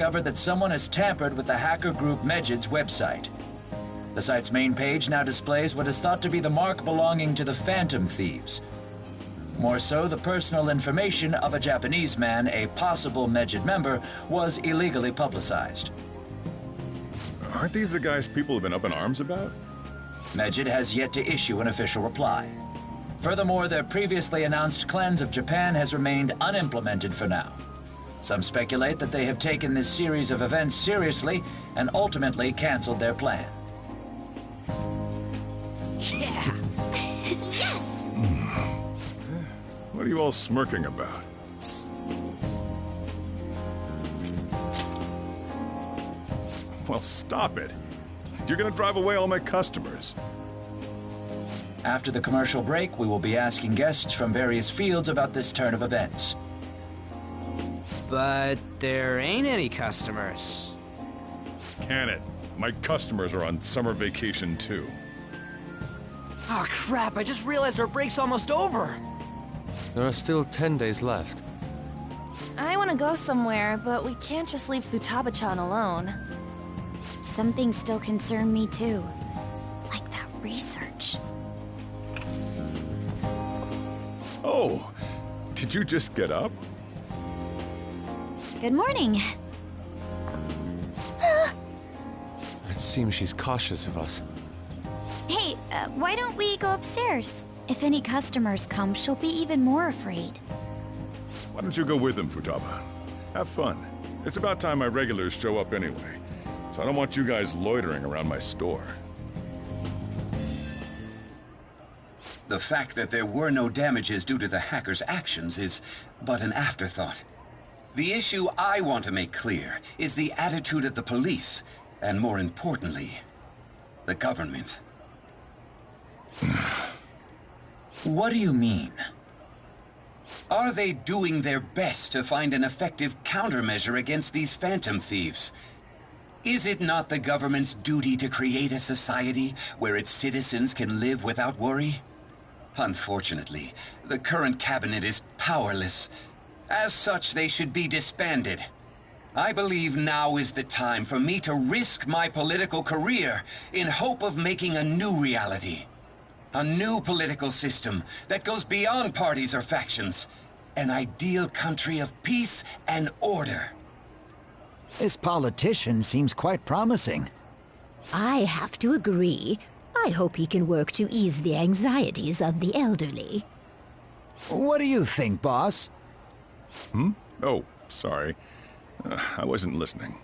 discovered that someone has tampered with the hacker group Medjid's website. The site's main page now displays what is thought to be the mark belonging to the Phantom Thieves. More so, the personal information of a Japanese man, a possible Medjid member, was illegally publicized. Aren't these the guys people have been up in arms about? Medjid has yet to issue an official reply. Furthermore, their previously announced cleanse of Japan has remained unimplemented for now. Some speculate that they have taken this series of events seriously and ultimately canceled their plan. Yeah! Yes! What are you all smirking about? Well, stop it. You're gonna drive away all my customers. After the commercial break, we will be asking guests from various fields about this turn of events. But there ain't any customers. Can it? My customers are on summer vacation too. Oh crap, I just realized our break's almost over. There are still 10 days left. I want to go somewhere, but we can't just leave Futaba-chan alone. Some things still concern me too. Like that research. Oh, did you just get up? Good morning. It seems she's cautious of us. Hey, why don't we go upstairs? If any customers come, she'll be even more afraid. Why don't you go with them, Futaba? Have fun. It's about time my regulars show up anyway, so I don't want you guys loitering around my store. The fact that there were no damages due to the hackers' actions is but an afterthought. The issue I want to make clear is the attitude of the police, and more importantly, the government. What do you mean? Are they doing their best to find an effective countermeasure against these Phantom Thieves? Is it not the government's duty to create a society where its citizens can live without worry? Unfortunately, the current cabinet is powerless. As such, they should be disbanded. I believe now is the time for me to risk my political career in hope of making a new reality. A new political system that goes beyond parties or factions. An ideal country of peace and order. This politician seems quite promising. I have to agree. I hope he can work to ease the anxieties of the elderly. What do you think, boss? Oh, sorry. I wasn't listening.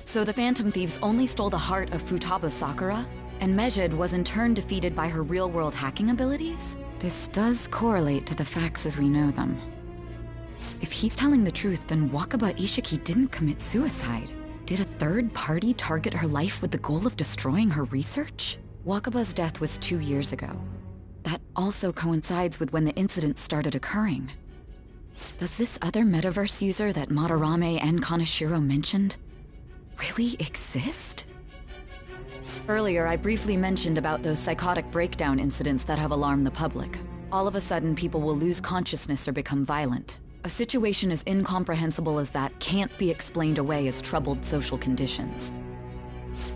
So the Phantom Thieves only stole the heart of Futaba Sakura, and Medjid was in turn defeated by her real-world hacking abilities? This does correlate to the facts as we know them. If he's telling the truth, then Wakaba Ishiki didn't commit suicide. Did a third party target her life with the goal of destroying her research? Wakaba's death was 2 years ago. That also coincides with when the incident started occurring. Does this other metaverse user that Madarame and Kaneshiro mentioned really exist? Earlier, I briefly mentioned about those psychotic breakdown incidents that have alarmed the public. All of a sudden, people will lose consciousness or become violent. A situation as incomprehensible as that can't be explained away as troubled social conditions.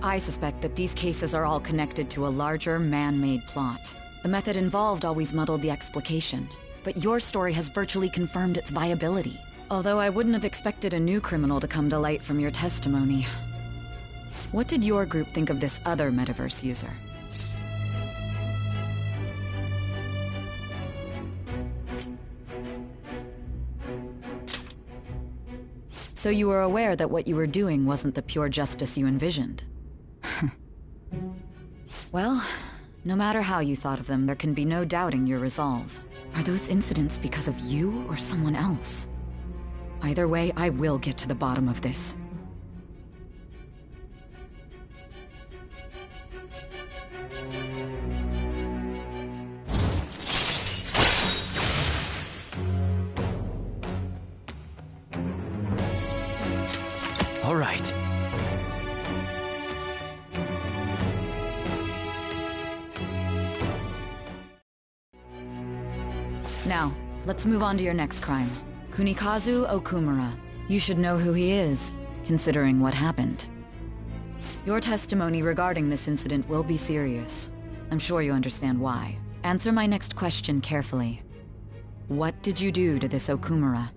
I suspect that these cases are all connected to a larger, man-made plot. The method involved always muddled the explication, but your story has virtually confirmed its viability. Although I wouldn't have expected a new criminal to come to light from your testimony. What did your group think of this other metaverse user? So you were aware that what you were doing wasn't the pure justice you envisioned? Well, no matter how you thought of them, there can be no doubting your resolve. Are those incidents because of you or someone else? Either way, I will get to the bottom of this. All right. Now, let's move on to your next crime. Kunikazu Okumura. You should know who he is, considering what happened. Your testimony regarding this incident will be serious. I'm sure you understand why. Answer my next question carefully. What did you do to this Okumura?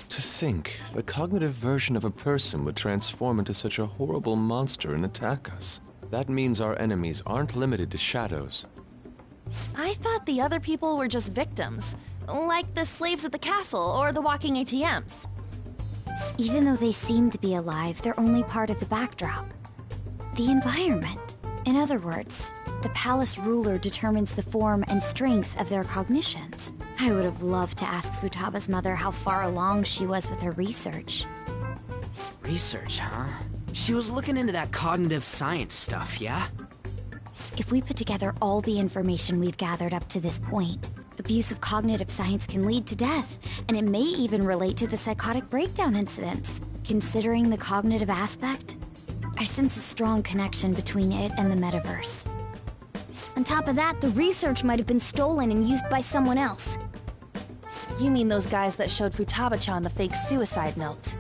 To think, the cognitive version of a person would transform into such a horrible monster and attack us. That means our enemies aren't limited to shadows. I thought the other people were just victims, like the slaves at the castle or the walking ATMs. Even though they seem to be alive, they're only part of the backdrop. The environment. In other words, the palace ruler determines the form and strength of their cognitions. I would have loved to ask Futaba's mother how far along she was with her research. Research, huh? She was looking into that cognitive science stuff, yeah? If we put together all the information we've gathered up to this point, abuse of cognitive science can lead to death, and it may even relate to the psychotic breakdown incidents. Considering the cognitive aspect, I sense a strong connection between it and the metaverse. On top of that, the research might have been stolen and used by someone else. You mean those guys that showed Futaba-chan the fake suicide note?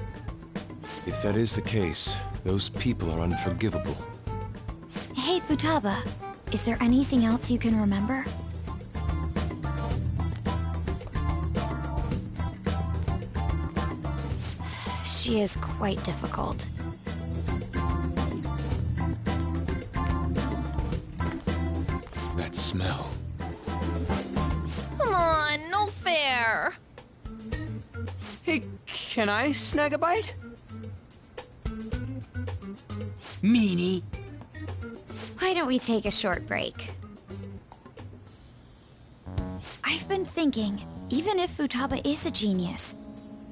If that is the case, those people are unforgivable. Hey, Futaba, is there anything else you can remember? She is quite difficult. That smell. Come on, no fair! Hey, can I snag a bite? Meanie. Why don't we take a short break? I've been thinking, even if Futaba is a genius,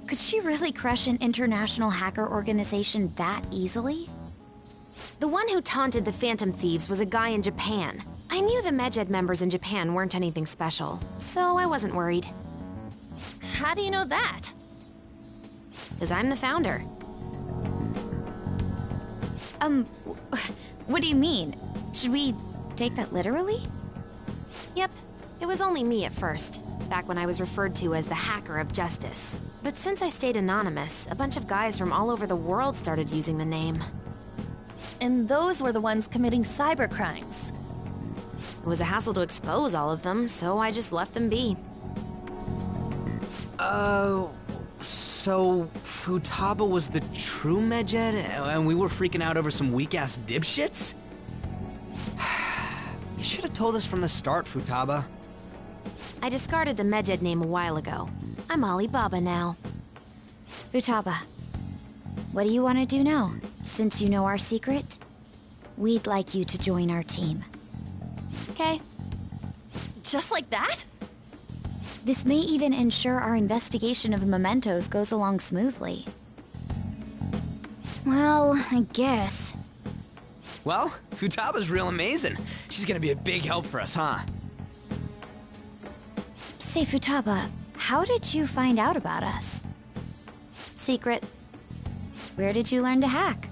could she really crush an international hacker organization that easily? The one who taunted the Phantom Thieves was a guy in Japan. I knew the Medjed members in Japan weren't anything special, so I wasn't worried. How do you know that? Because I'm the founder. What do you mean? Should we take that literally? Yep, it was only me at first, back when I was referred to as the Hacker of Justice. But since I stayed anonymous, a bunch of guys from all over the world started using the name. And those were the ones committing cybercrimes. It was a hassle to expose all of them, so I just left them be. So Futaba was the true Medjed, and we were freaking out over some weak-ass dipshits? You should have told us from the start, Futaba. I discarded the Medjed name a while ago. I'm Alibaba now. Futaba, what do you want to do now? Since you know our secret, we'd like you to join our team. Okay. Just like that? This may even ensure our investigation of mementos goes along smoothly. Well, I guess. Well, Futaba's real amazing. She's gonna be a big help for us, huh? Say, Futaba, how did you find out about us? Secret. Where did you learn to hack?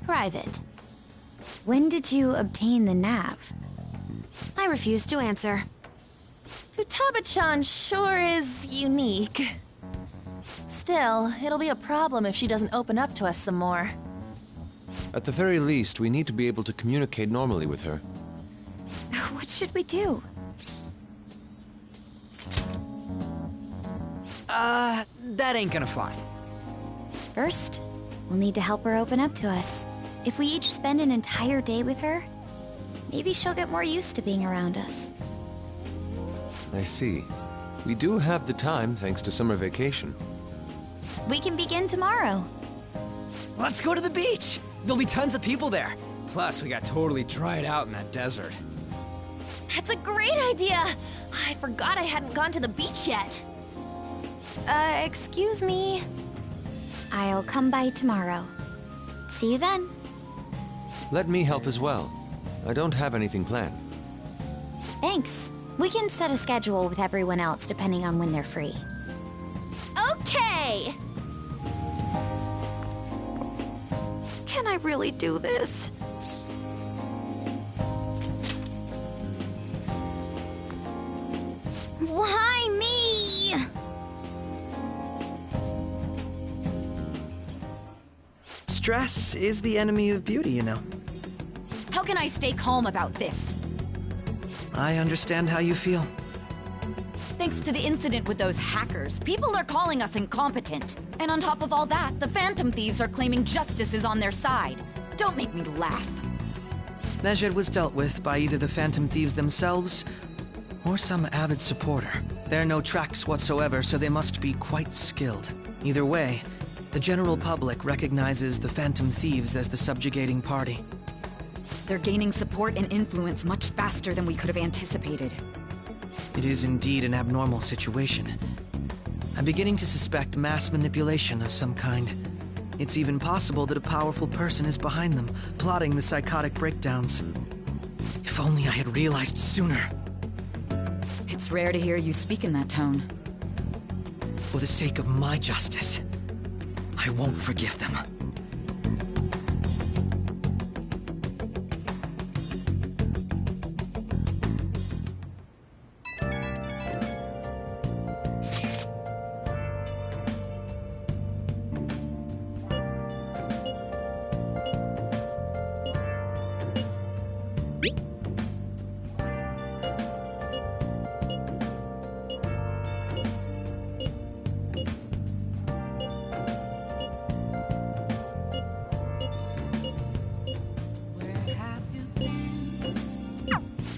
Private. When did you obtain the nav? I refuse to answer. Futaba-chan sure is unique. Still, it'll be a problem if she doesn't open up to us some more. At the very least, we need to be able to communicate normally with her. What should we do? That ain't gonna fly. First, we'll need to help her open up to us. If we each spend an entire day with her, maybe she'll get more used to being around us. I see. We do have the time thanks to summer vacation. We can begin tomorrow. Let's go to the beach! There'll be tons of people there. Plus, we got totally dried out in that desert. That's a great idea! I forgot I hadn't gone to the beach yet. Excuse me. I'll come by tomorrow. See you then. Let me help as well. I don't have anything planned. Thanks. We can set a schedule with everyone else depending on when they're free. Okay! Can I really do this? Why me? Stress is the enemy of beauty, you know. How can I stay calm about this? I understand how you feel. Thanks to the incident with those hackers, people are calling us incompetent. And on top of all that, the Phantom Thieves are claiming justice is on their side. Don't make me laugh. Mejed was dealt with by either the Phantom Thieves themselves or some avid supporter. There are no tracks whatsoever, so they must be quite skilled. Either way, the general public recognizes the Phantom Thieves as the subjugating party. They're gaining support and influence much faster than we could have anticipated. It is indeed an abnormal situation. I'm beginning to suspect mass manipulation of some kind. It's even possible that a powerful person is behind them, plotting the psychotic breakdowns. If only I had realized sooner. It's rare to hear you speak in that tone. For the sake of my justice, I won't forgive them.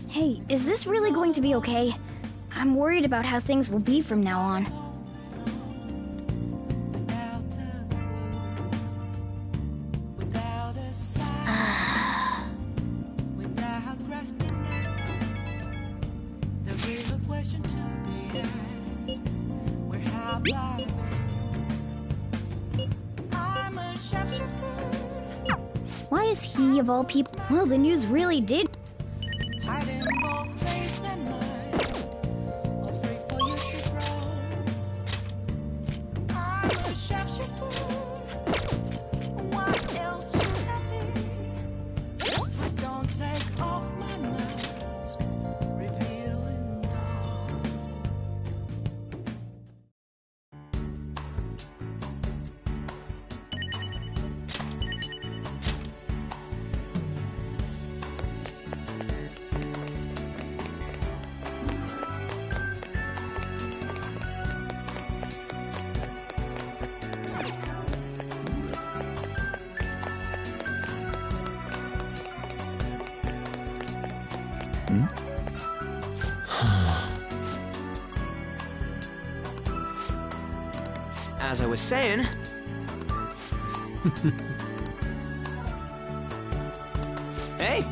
Hey, is this really going to be okay? I'm worried about how things will be from now on. Why is he, of all people? Well, the news really did. As I was saying... Hey!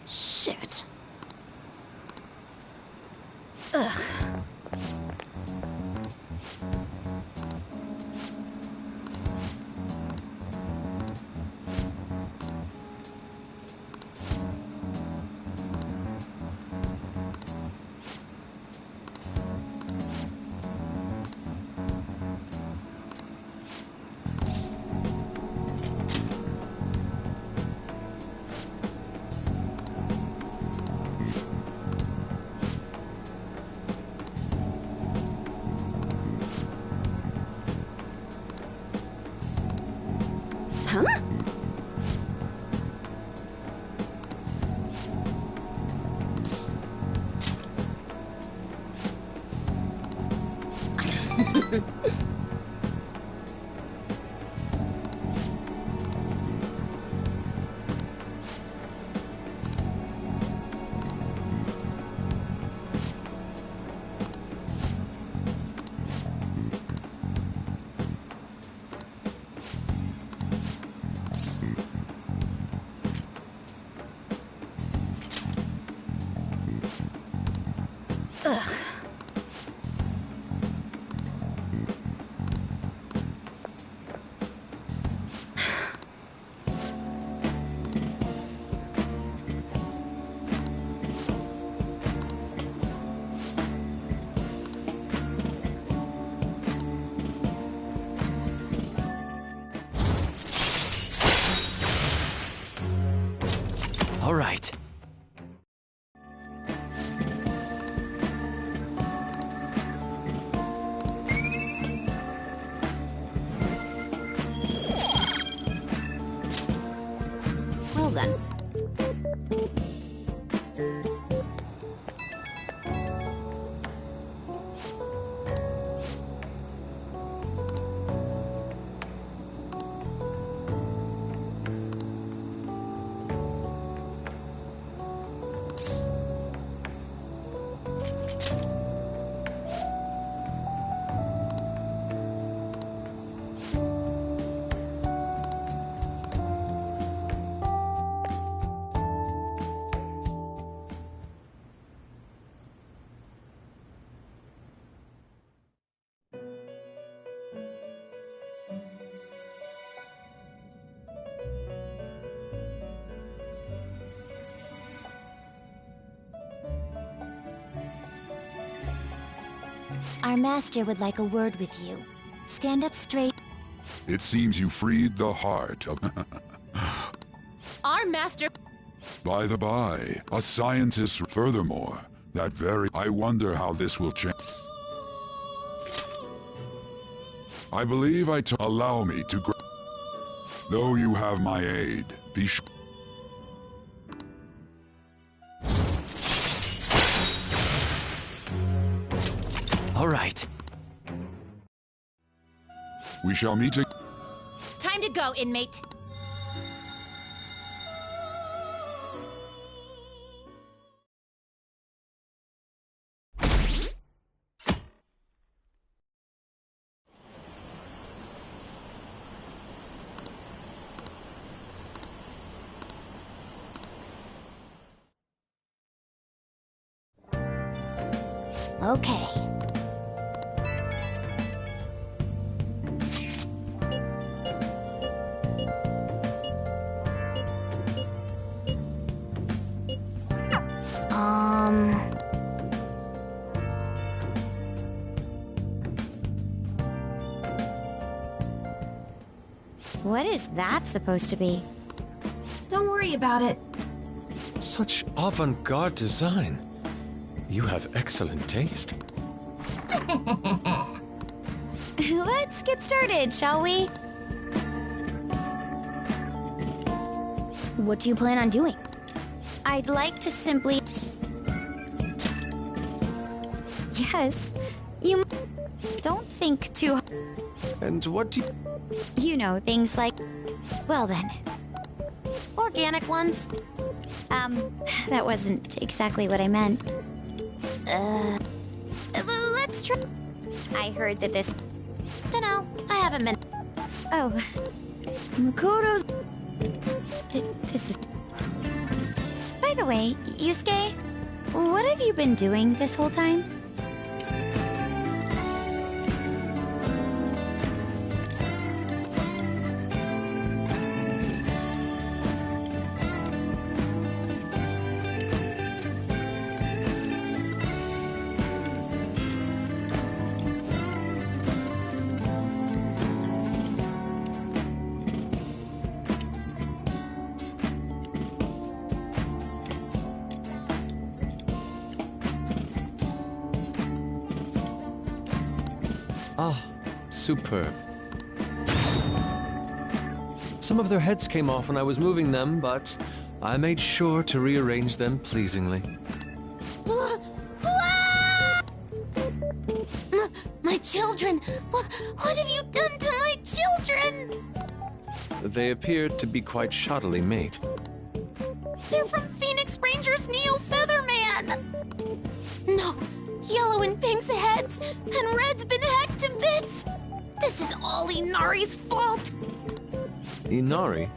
Shit. Ugh. Huh? Ugh. All right. Well then. Our master would like a word with you. Stand up straight. It seems you freed the heart of... Our master... By the by, a scientist... Furthermore, that very... I wonder how this will change. I believe allow me to... Though you have my aid, be sure... All right. We shall meet again. Time to go, inmate. Okay. What is that supposed to be? Don't worry about it. Such avant-garde design. You have excellent taste. Let's get started, shall we? What do you plan on doing? I'd like to simply... Yes, you don't think too... And what do you... You know, things like... Well then. Organic ones. That wasn't exactly what I meant. Let's try... I heard that this... Dunno, I haven't been... Oh, Makoto's... This is... By the way, Yusuke, what have you been doing this whole time? Ah, superb. Some of their heads came off when I was moving them, but I made sure to rearrange them pleasingly. My children! What have you done to my children? They appeared to be quite shoddily made. They're from Phoenix Rangers Neo Featherman! No, Yellow and Pink's heads, and Red's been hacked to bits! This is all Inari's fault! Inari?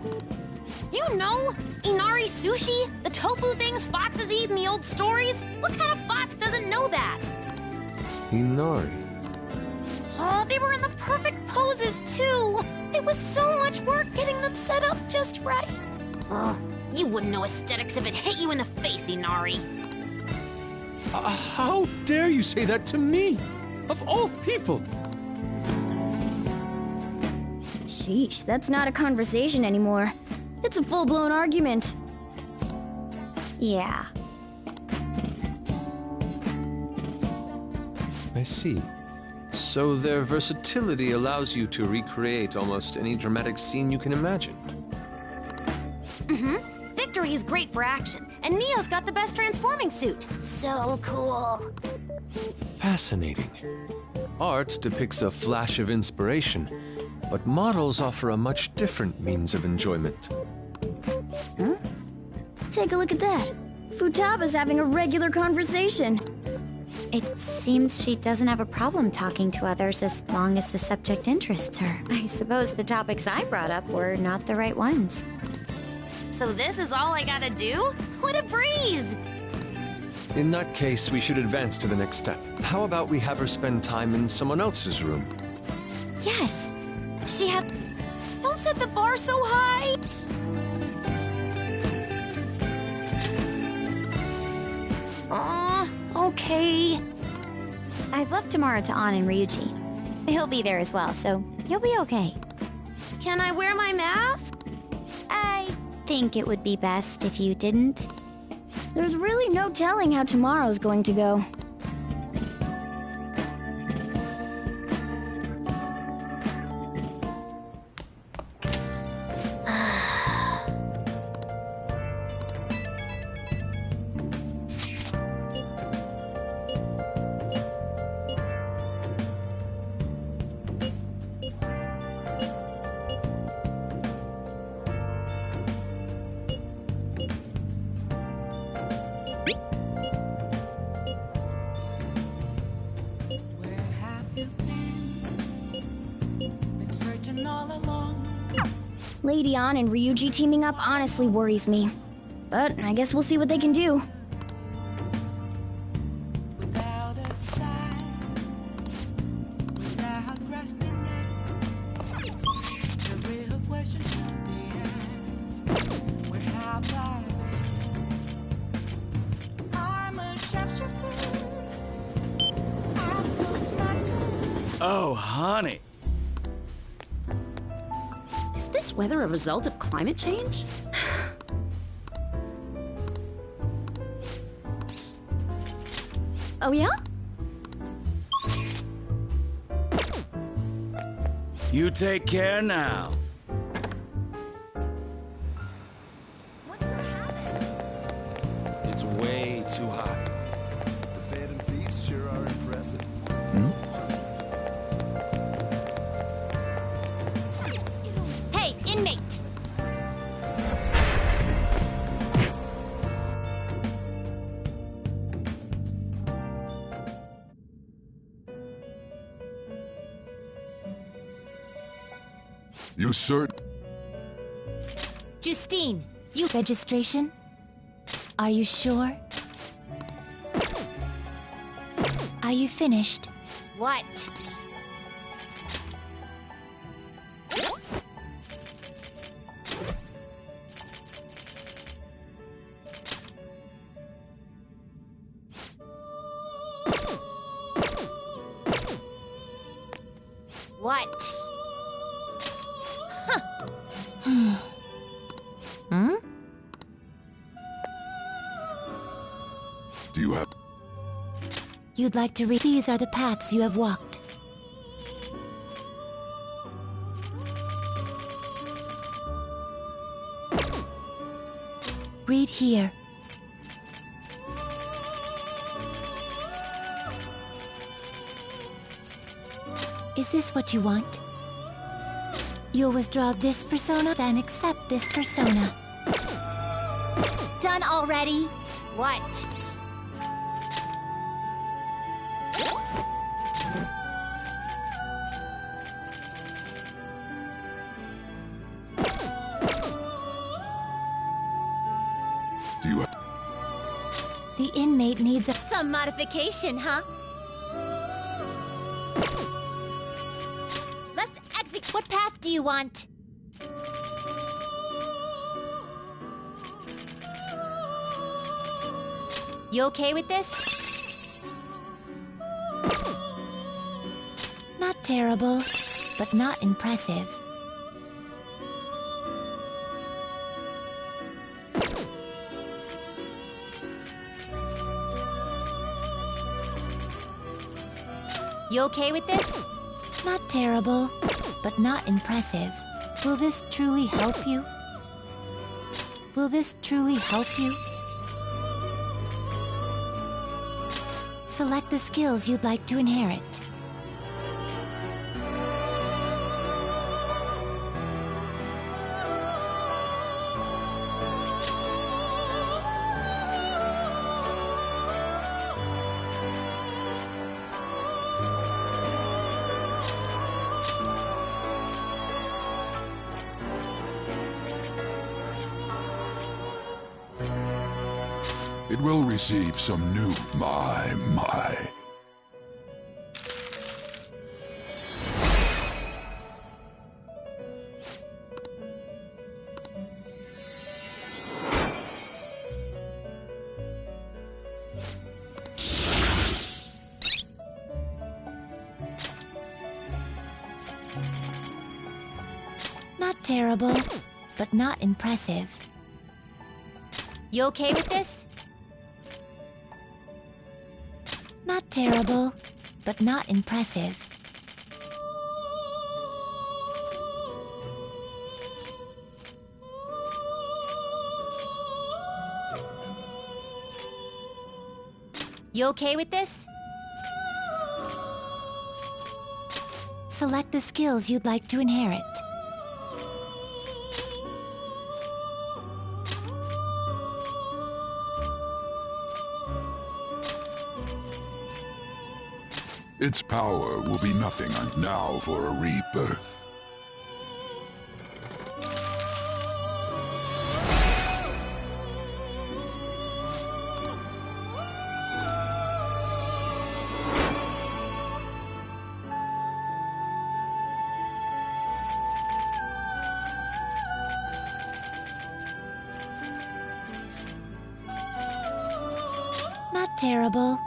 You know, Inari sushi? The tofu things foxes eat in the old stories? What kind of fox doesn't know that? Inari? Oh, they were in the perfect poses, too! There was so much work getting them set up just right. Oh, you wouldn't know aesthetics if it hit you in the face, Inari. How dare you say that to me? Of all people! Sheesh, that's not a conversation anymore. It's a full-blown argument. Yeah. I see. So their versatility allows you to recreate almost any dramatic scene you can imagine. Mm-hmm. Victory is great for action, and Neo's got the best transforming suit. So cool. Fascinating. Art depicts a flash of inspiration, but models offer a much different means of enjoyment. Huh? Take a look at that. Futaba's having a regular conversation. It seems she doesn't have a problem talking to others as long as the subject interests her. I suppose the topics I brought up were not the right ones. So this is all I gotta do? What a breeze! In that case, we should advance to the next step. How about we have her spend time in someone else's room? Yes. She has... Don't set the bar so high! Okay. I've left Tamara to An and Ryuji. He'll be there as well, so you'll be okay. Can I wear my mask? I think it would be best if you didn't. There's really no telling how tomorrow's going to go. Lady An and Ryuji teaming up honestly worries me. But I guess we'll see what they can do. Oh, honey. Is this weather a result of climate change? Oh yeah? You take care now. It's way too hot. The Phantom Thieves sure are impressive. Hey, inmate! You cert? Justine, you registration? Are you sure? Are you finished? What? What? Huh. Hmm? Do you have... You'd like to read? These are the paths you have walked. Read here. Is this what you want? You'll withdraw this persona, then accept this persona. Done already? What? Do you have... The inmate needs some modification, huh? Let's exit. What path do you want? You okay with this? Not terrible, but not impressive. You okay with this? Not terrible, but not impressive. Will this truly help you? Will this truly help you? Select the skills you'd like to inherit. It will receive some new... My. Not terrible, but not impressive. You okay with this? Not terrible, but not impressive. You okay with this? Select the skills you'd like to inherit. Its power will be nothing now for a rebirth. Not terrible,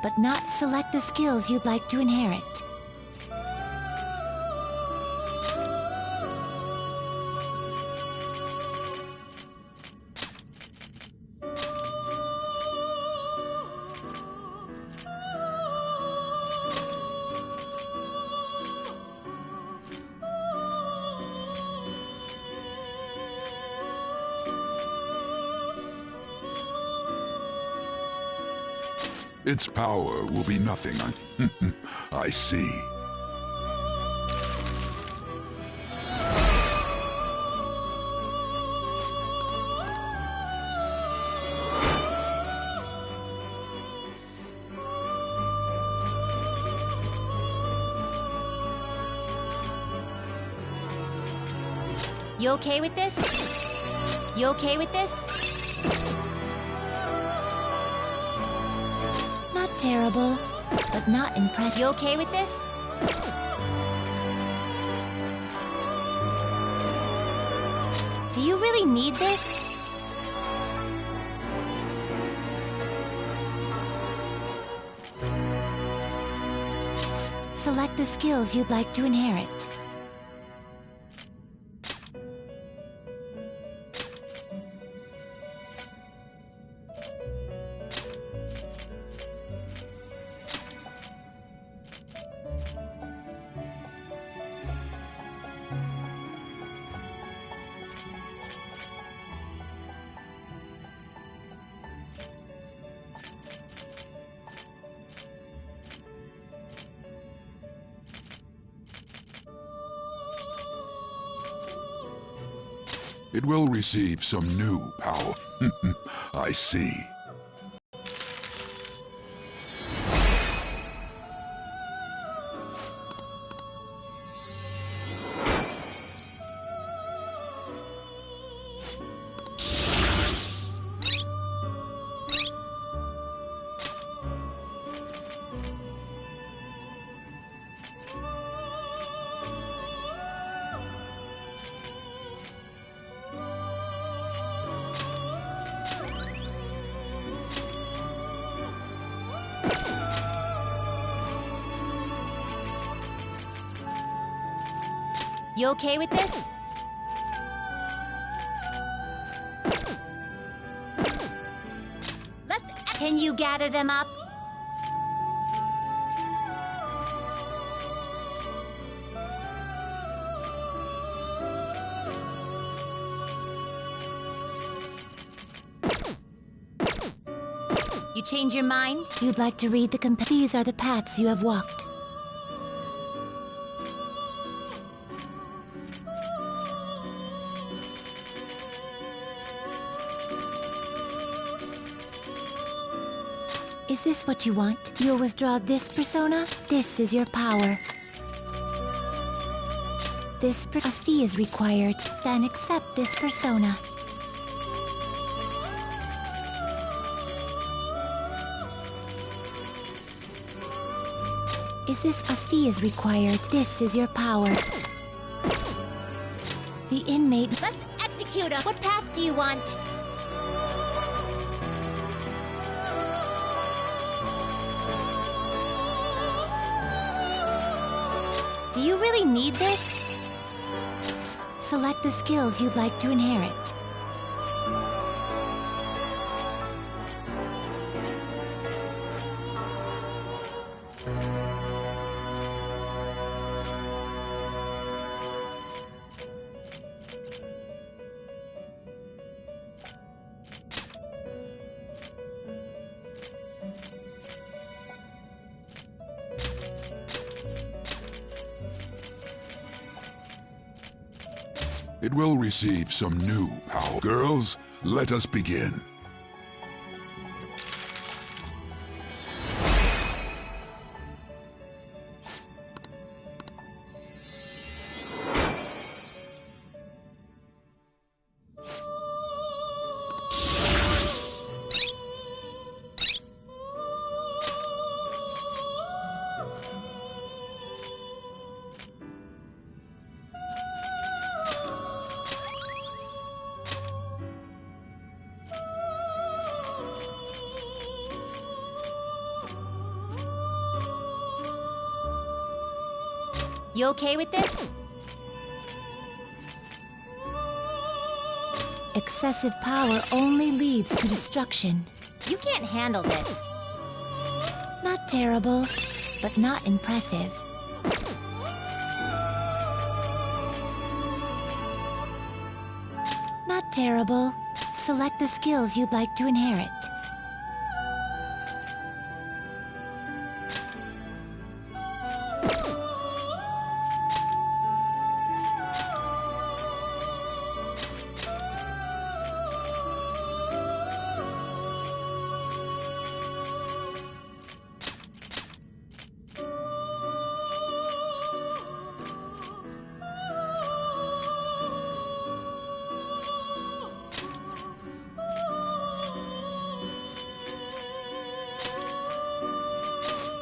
but not. Select the skills you'd like to inherit. Its power will be nothing. I see. You okay with this? You okay with this? Not terrible, but not impressive. You okay with this? Do you really need this? Select the skills you'd like to inherit. It will receive some new power. I see. You okay with this? Can you gather them up? You change your mind? You'd like to read the These are the paths you have walked. Is this what you want? You'll withdraw this persona? This is your power. A fee is required. Then accept this persona. A fee is required. This is your power. The inmate. Let's execute him. What path do you want? Do you really need this? Select the skills you'd like to inherit. It will receive some new power. Girls, let us begin. You okay with this? Excessive power only leads to destruction. You can't handle this. Not terrible, but not impressive. Not terrible. Select the skills you'd like to inherit.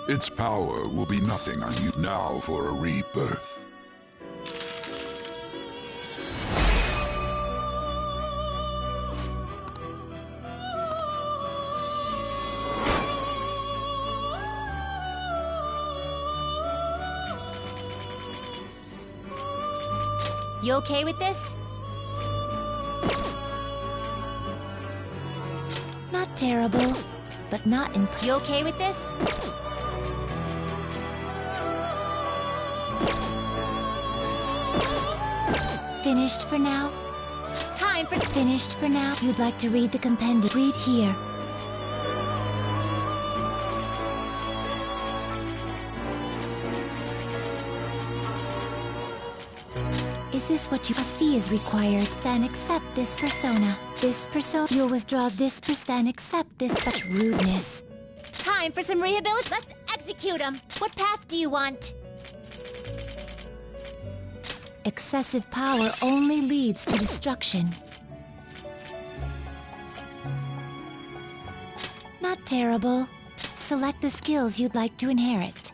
Its power will be nothing on you now for a rebirth. You okay with this? Not terrible, but not You okay with this? Finished for now? Time for finished for now. You'd like to read the compendium? Read here. Is this what you... A fee is required. Then accept this persona. This persona... You'll withdraw this then accept this... Such rudeness. Time for some rehabilitation. Let's execute him. What path do you want? Excessive power only leads to destruction. Not terrible. Select the skills you'd like to inherit.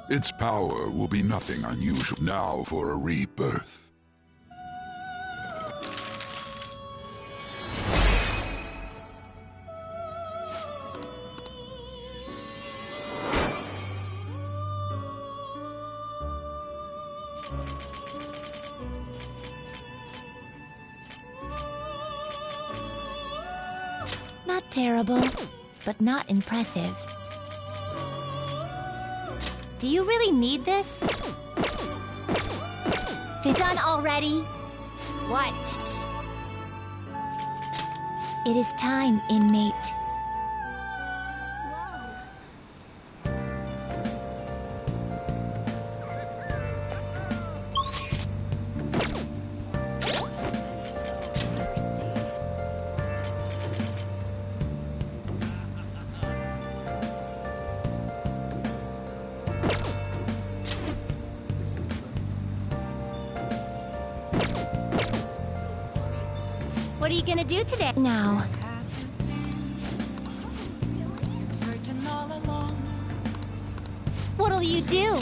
Its power will be nothing unusual now for a rebirth. Not terrible, but not impressive. Do you really need this? Done already? What? It is time, inmate. What are you gonna do today? Now. What'll you do?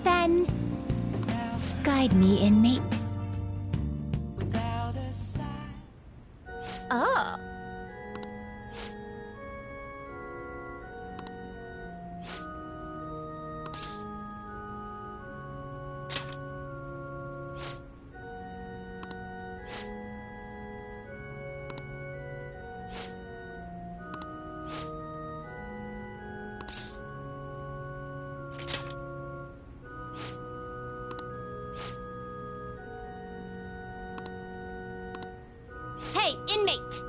Then... guide me, inmate. Oh. Hey, inmate!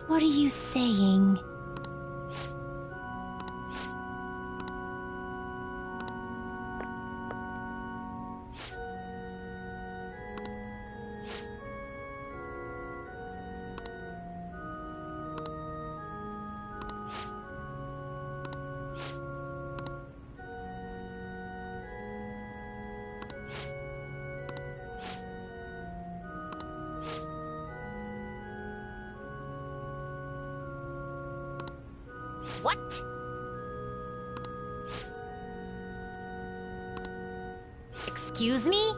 What are you saying? What? Excuse me?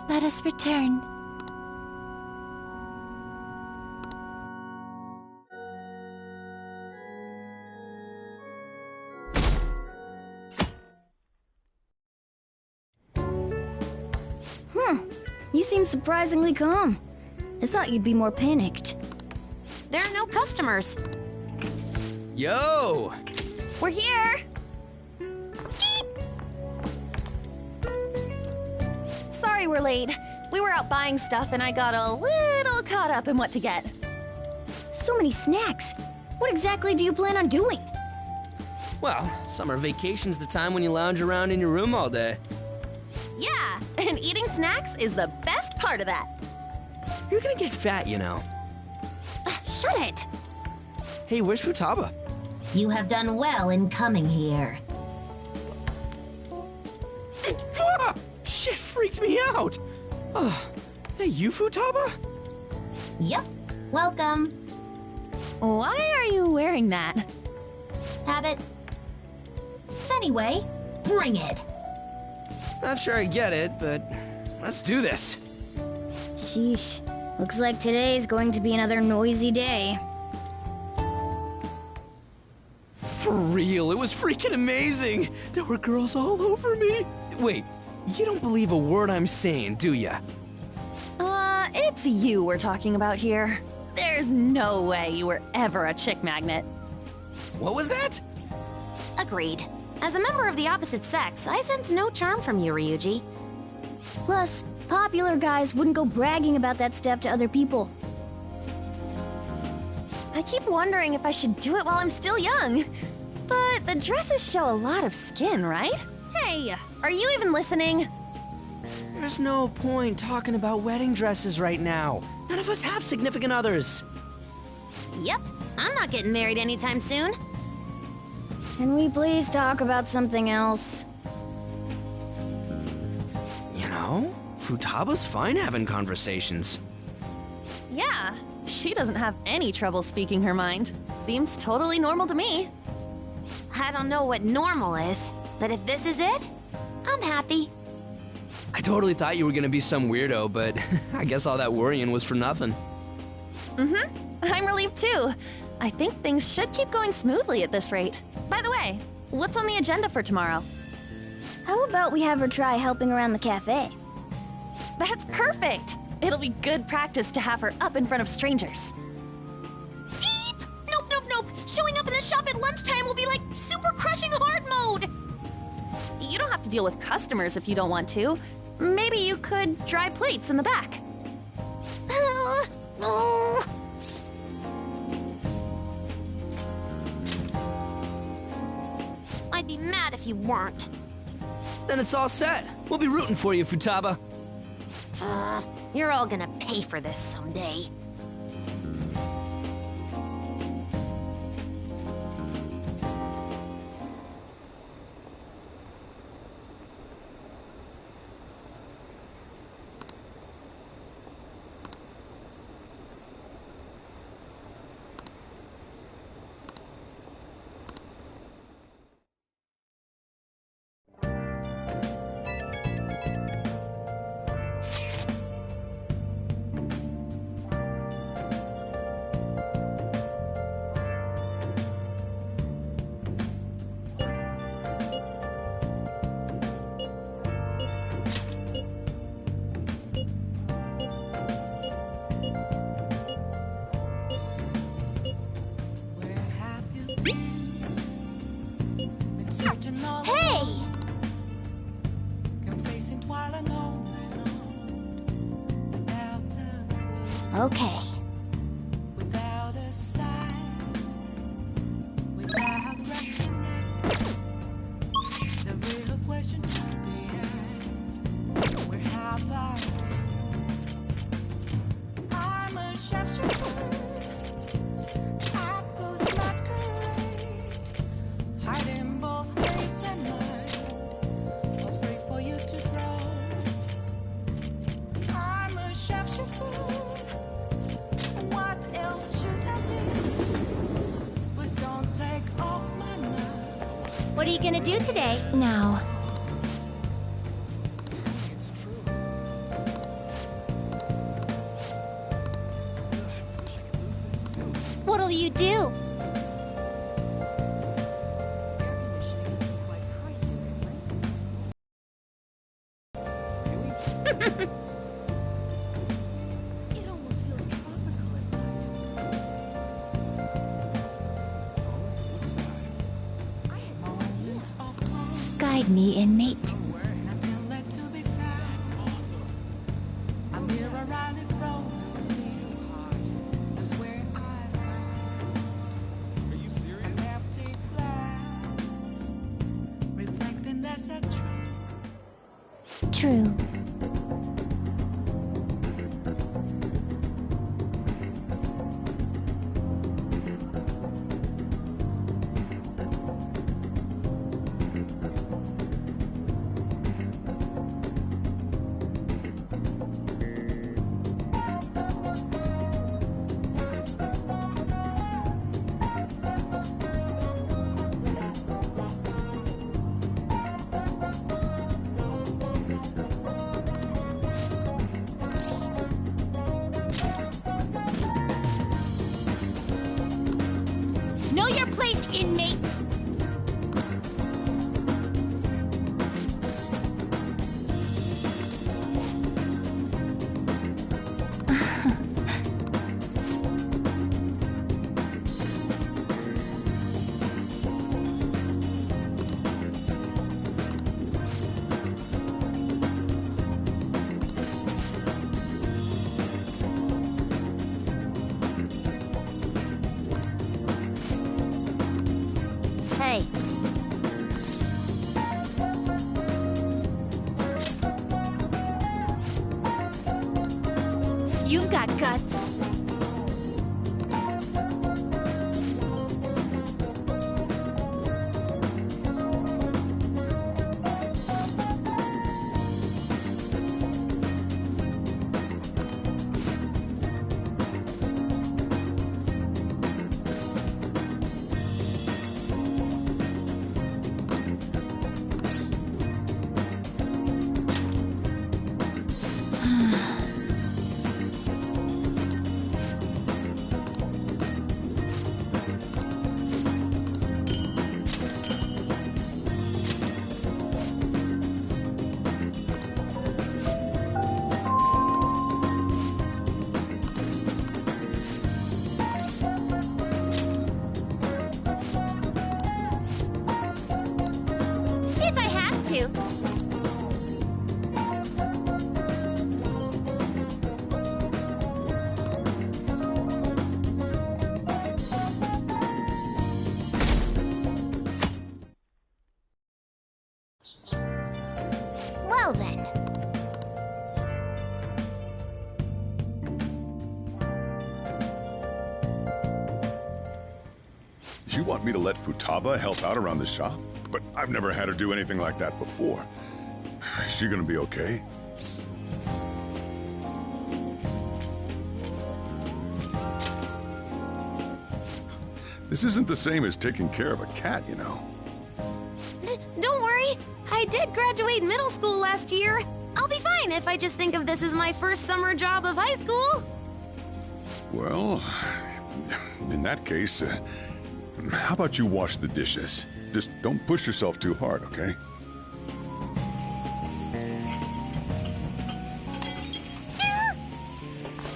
Let us return. You seem surprisingly calm. I thought you'd be more panicked. There are no customers. Yo! We're here! Sorry we're late. We were out buying stuff and I got a little caught up in what to get. So many snacks. What exactly do you plan on doing? Well, summer vacation's the time when you lounge around in your room all day. Yeah, and eating snacks is the best part of that. You're gonna get fat, you know. Shut it! Hey, where's Futaba? You have done well in coming here. Ah! Shit freaked me out! Oh, hey, you Futaba? Yep. Welcome. Why are you wearing that? Habit. Anyway, bring it. Not sure I get it, but let's do this. Sheesh. Looks like today's going to be another noisy day. For real, it was freaking amazing! There were girls all over me! Wait, you don't believe a word I'm saying, do ya? It's you we're talking about here. There's no way you were ever a chick magnet. What was that? Agreed. As a member of the opposite sex, I sense no charm from you, Ryuji. Plus, popular guys wouldn't go bragging about that stuff to other people. I keep wondering if I should do it while I'm still young. But the dresses show a lot of skin, right? Hey, are you even listening? There's no point talking about wedding dresses right now. None of us have significant others. Yep, I'm not getting married anytime soon. Can we please talk about something else? You know, Futaba's fine having conversations. Yeah, she doesn't have any trouble speaking her mind. Seems totally normal to me. I don't know what normal is, but if this is it, I'm happy. I totally thought you were gonna be some weirdo, but I guess all that worrying was for nothing. I'm relieved too. I think things should keep going smoothly at this rate. By the way, what's on the agenda for tomorrow? How about we have her try helping around the cafe? That's perfect! It'll be good practice to have her up in front of strangers. Beep! Nope, nope, nope! Showing up in the shop at lunchtime will be like super crushing hard mode! You don't have to deal with customers if you don't want to. Maybe you could dry plates in the back. I'd be mad if you weren't. Then it's all set. We'll be rooting for you, Futaba. You're all gonna pay for this someday. Hey! Okay. What are you gonna do today? Now. What'll you do? Guide me, inmate. True. Know your place, inmate! Hey. You've got guts. If I have to. Well then. You want me to let Futaba help out around the shop? But I've never had her do anything like that before. Is she gonna be okay? This isn't the same as taking care of a cat, you know. Don't worry. I did graduate middle school last year. I'll be fine if I just think of this as my first summer job of high school. Well, in that case, how about you wash the dishes? Just don't push yourself too hard, okay?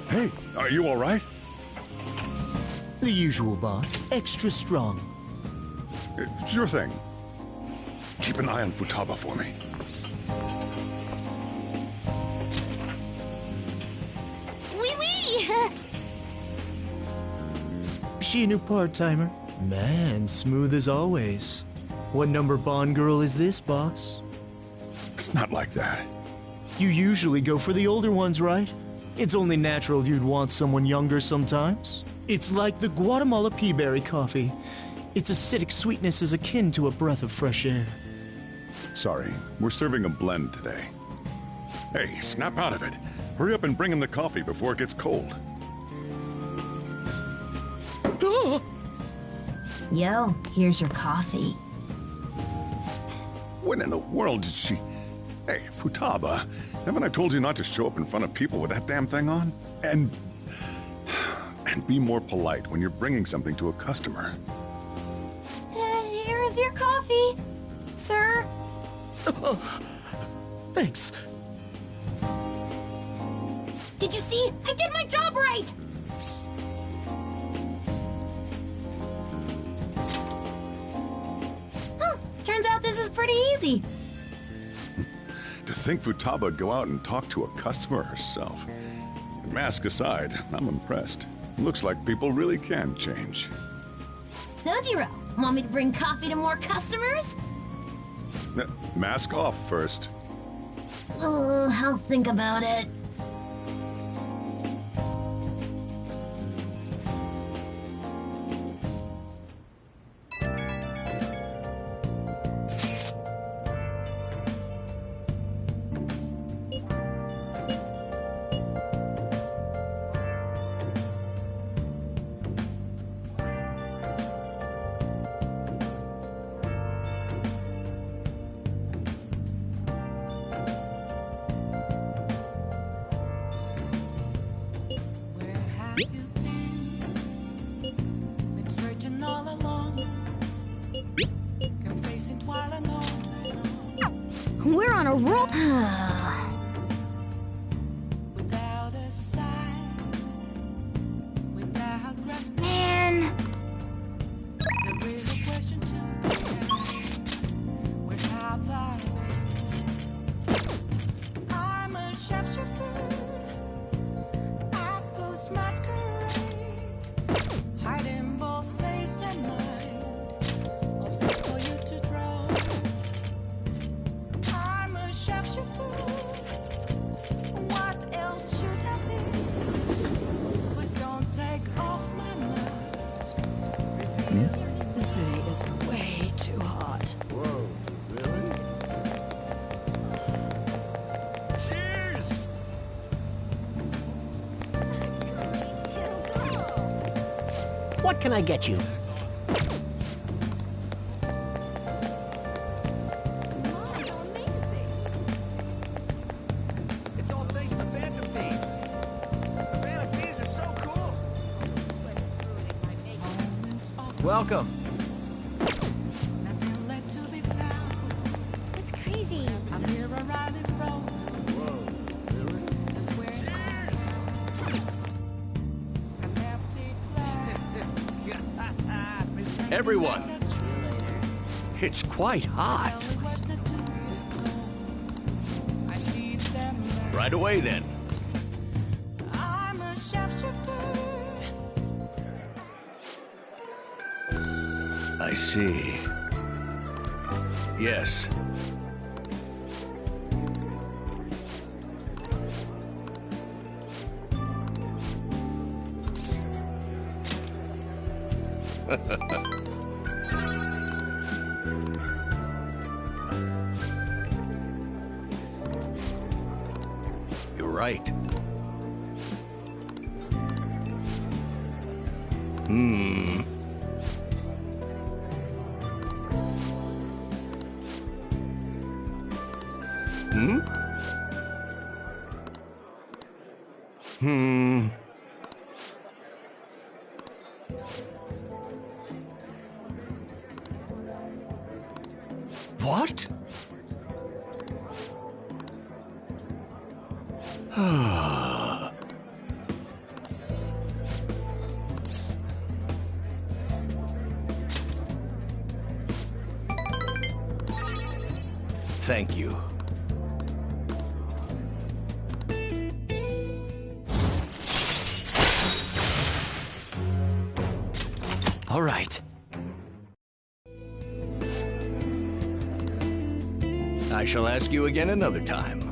Hey, are you all right? The usual, boss. Extra strong. Sure thing. Keep an eye on Futaba for me. Wee-wee! She a new part-timer? Man, smooth as always. What number Bond girl is this, boss? It's not like that. You usually go for the older ones, right? It's only natural you'd want someone younger sometimes. It's like the Guatemala peaberry coffee. Its acidic sweetness is akin to a breath of fresh air. Sorry, we're serving a blend today. Hey, snap out of it. Hurry up and bring him the coffee before it gets cold. Yo, here's your coffee. When in the world did she... Hey, Futaba, haven't I told you not to show up in front of people with that damn thing on? And be more polite when you're bringing something to a customer. Here is your coffee, sir. Thanks. Did you see? I did my job right! Huh, turns out this is pretty easy. To think Futaba'd go out and talk to a customer herself. Mask aside, I'm impressed. Looks like people really can change. Sojiro, want me to bring coffee to more customers? Mask off first. Oh, I'll think about it. We're on a roll. Man. I'm a shapeshifter. Atlus masquerade. Hiding both face and mind. All fit for you to draw. I'm a shapeshifter. What else should I be? Please don't take off my mask. The city is way too hot. Whoa, really? Cheers! What can I get you? It's all thanks to Phantom Thieves. The Phantom Thieves are so cool. Welcome. Nothing left to be found. It's crazy. I'm here a Riley from. Whoa, really? That's where it goes. An empty glass. Everyone, it's quite hot. I see them. Right away then. I'm a shapeshifter. I see. Yes. You're right. Hmm. Hmm? Hmm. What? Thank you. All right. I shall ask you again another time.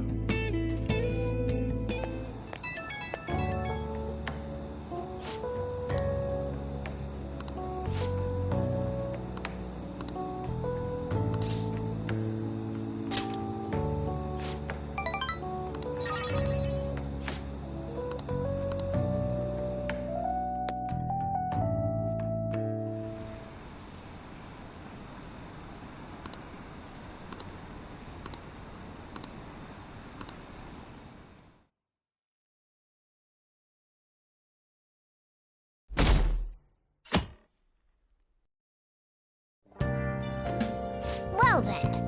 Well then.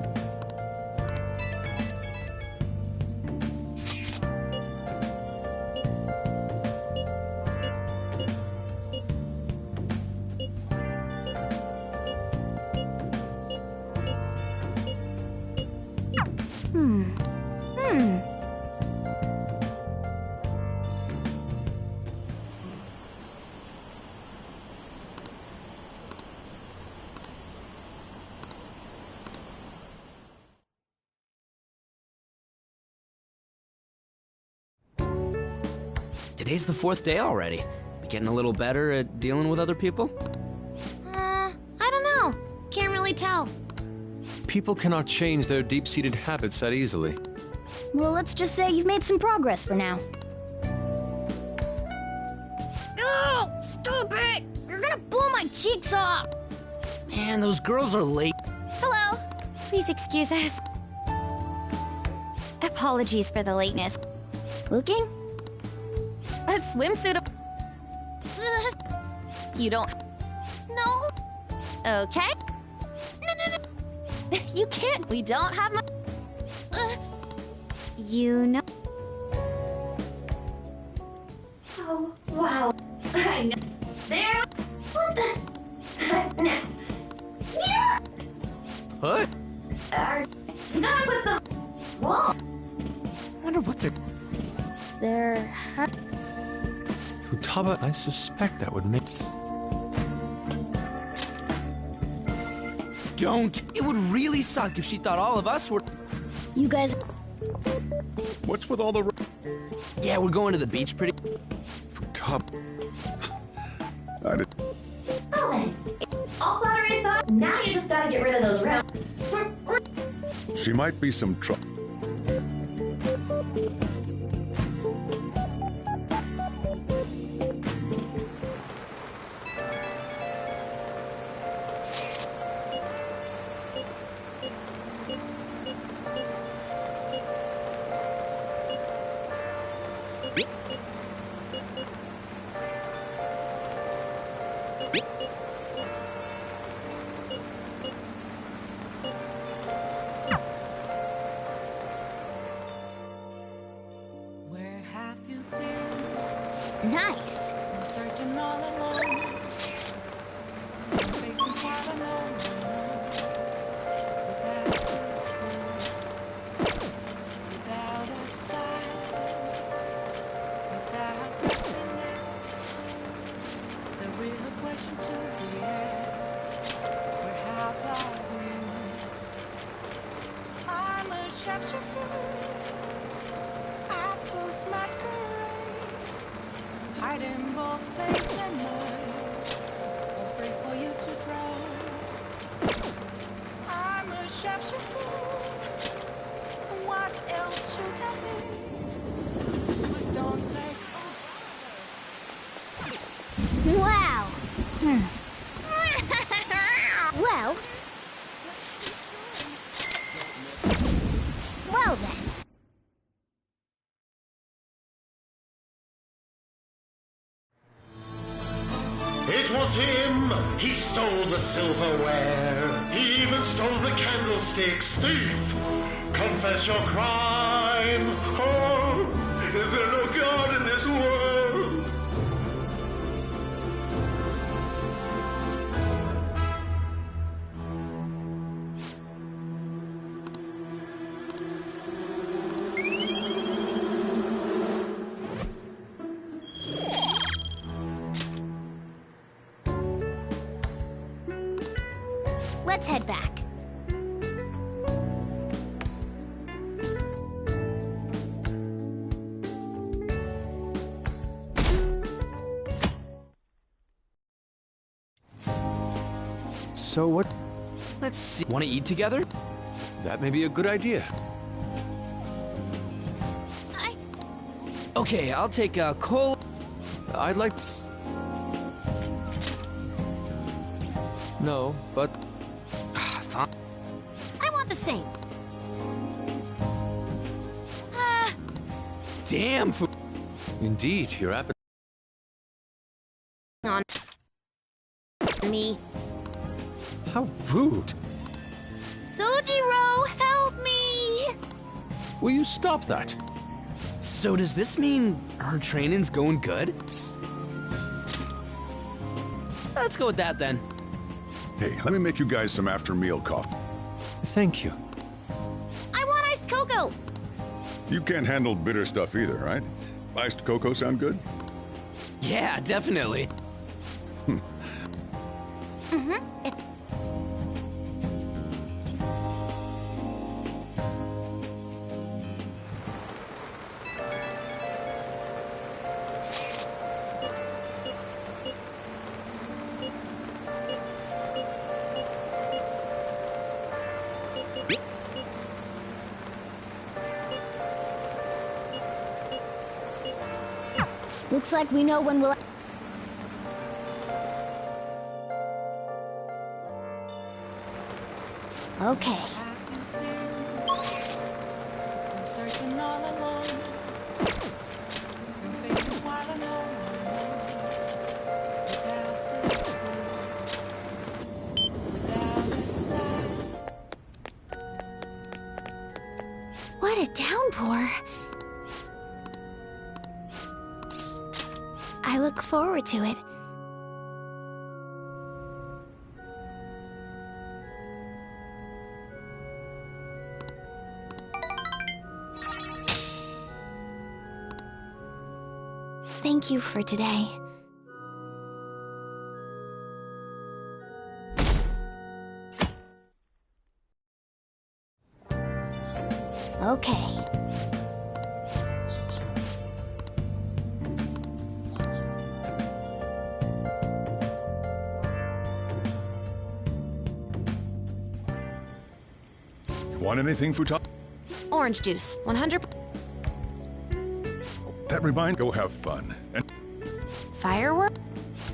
Today's the 4th day already. We getting a little better at dealing with other people? I don't know. Can't really tell. People cannot change their deep-seated habits that easily. Well, let's just say you've made some progress for now. Oh, stop it! You're gonna blow my cheeks off! Man, those girls are late. Hello. Please excuse us. Apologies for the lateness. Looking? A swimsuit. You don't. No. Okay. No. You can't. We don't have my. You know. Oh, wow. I know. There. What the? Now. Yeah. What? Gonna put some. Whoa. Wonder what they're. They're. Futaba, I suspect that would make... Don't! It would really suck if she thought all of us were... You guys... What's with all the... Yeah, we're going to the beach pretty... Futaba... I did... Oh, then. All flattery aside, now you just gotta get rid of those rounds. She might be some trouble. Where have you been? Nice. Been searching all alone. Facing quite alone. Without a sign. Without happiness. The real question to be asked. Where have I been? I'm a shapeshifter. I post masquerade, hiding both face and mind, afraid for you to drown. I'm a shapeshifter. What else should I be? Please don't take. Wow. Well. Well then. It was him, he stole the silverware, he even stole the candlesticks. Thief, confess your crime. Oh, is there no God in this world? Let's head back. So what? Let's see. Want to eat together? That may be a good idea. Okay, I'll take a cola. I'd like... No, but... Fine. I want the same. Damn, Indeed, your appetite... On me. How rude. Sojiro, help me! Will you stop that? So does this mean her training's going good? Let's go with that then. Hey, let me make you guys some after-meal coffee. Thank you. I want iced cocoa! You can't handle bitter stuff either, right? Iced cocoa sound good? Yeah, definitely. Mm-hmm. Looks like we know when we'll... Okay. Been searching all alone. Been facing while alone. Without a sign. What a downpour. I look forward to it. Thank you for today. Okay. Want anything, Futaba? Orange juice, 100. That reminds, go have fun. And Firework?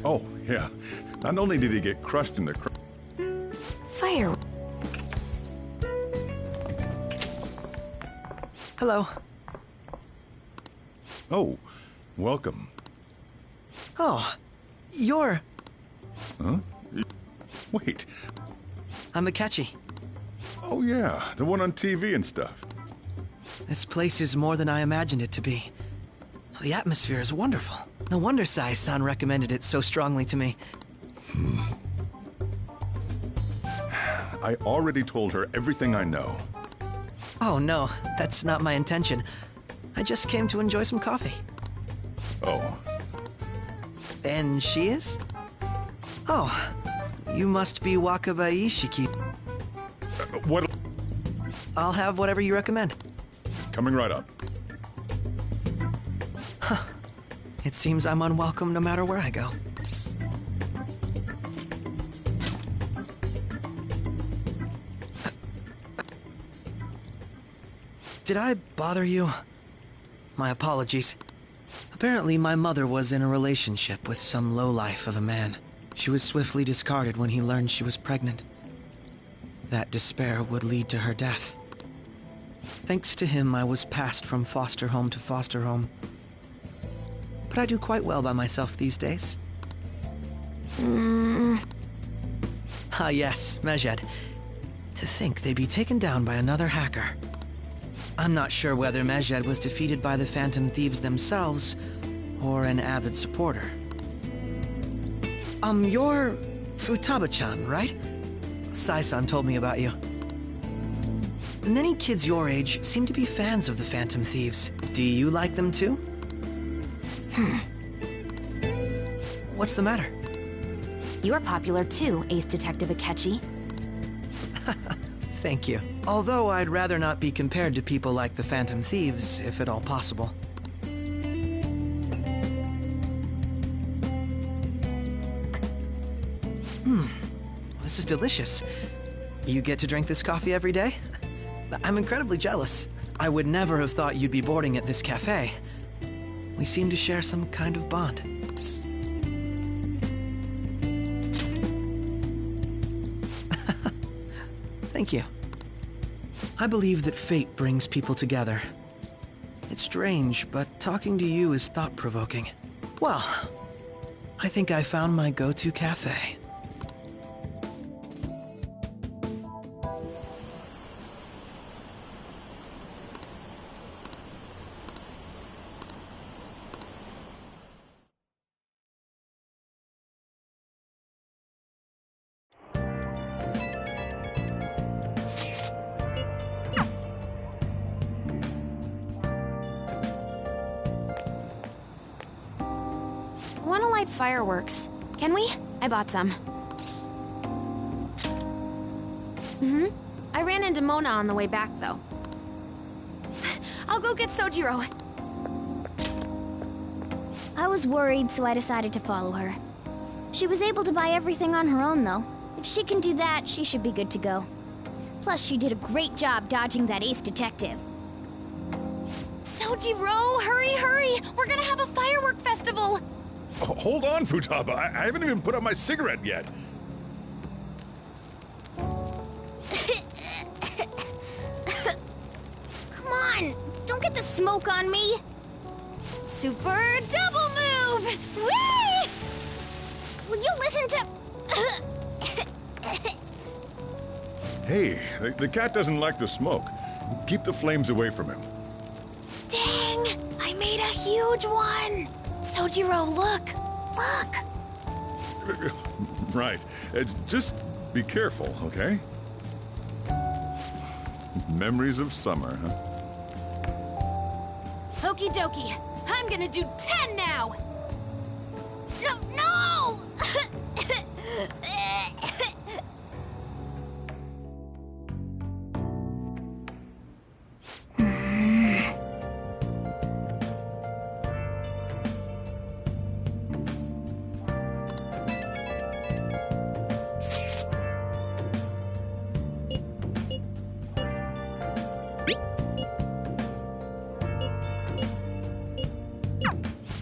oh, yeah. Not only did he get crushed in the Fire. Hello. Oh, welcome. Oh, you're... Huh? Wait. I'm Akechi. Oh, yeah. The one on TV and stuff. This place is more than I imagined it to be. The atmosphere is wonderful. No wonder Sai-san recommended it so strongly to me. I already told her everything I know. Oh no, that's not my intention. I just came to enjoy some coffee. Oh. And she is? Oh, you must be Wakaba Ishiki. What? I'll have whatever you recommend. Coming right up. Huh. It seems I'm unwelcome no matter where I go. Did I bother you? My apologies. Apparently, my mother was in a relationship with some lowlife of a man. She was swiftly discarded when he learned she was pregnant. That despair would lead to her death. Thanks to him, I was passed from foster home to foster home. But I do quite well by myself these days. Ah yes, Mejed. To think they'd be taken down by another hacker. I'm not sure whether Mejed was defeated by the Phantom Thieves themselves, or an avid supporter. You're Futaba-chan, right? Sai-san told me about you. Many kids your age seem to be fans of the Phantom Thieves. Do you like them too? What's the matter? You're popular too, Ace Detective Akechi. Thank you. Although I'd rather not be compared to people like the Phantom Thieves, if at all possible. This is delicious. You get to drink this coffee every day? I'm incredibly jealous. I would never have thought you'd be boarding at this cafe. We seem to share some kind of bond. Thank you. I believe that fate brings people together. It's strange, but talking to you is thought-provoking. Well, I think I found my go-to cafe. want to light fireworks. Can we? I bought some. I ran into Mona on the way back, though. I'll go get Sojiro. I was worried, so I decided to follow her. She was able to buy everything on her own, though. If she can do that, she should be good to go. Plus, she did a great job dodging that ace detective. Sojiro, hurry, hurry! We're gonna have a firework festival! Oh, hold on, Futaba. I haven't even put out my cigarette yet. Come on! Don't get the smoke on me! Super double move! Whee! Will you listen to... Hey, the cat doesn't like the smoke. Keep the flames away from him. Dang! I made a huge one! Sojiro, look! Look! Right. Just be careful, okay? Memories of summer, huh? Okie dokie. I'm gonna do 10 now! No! No!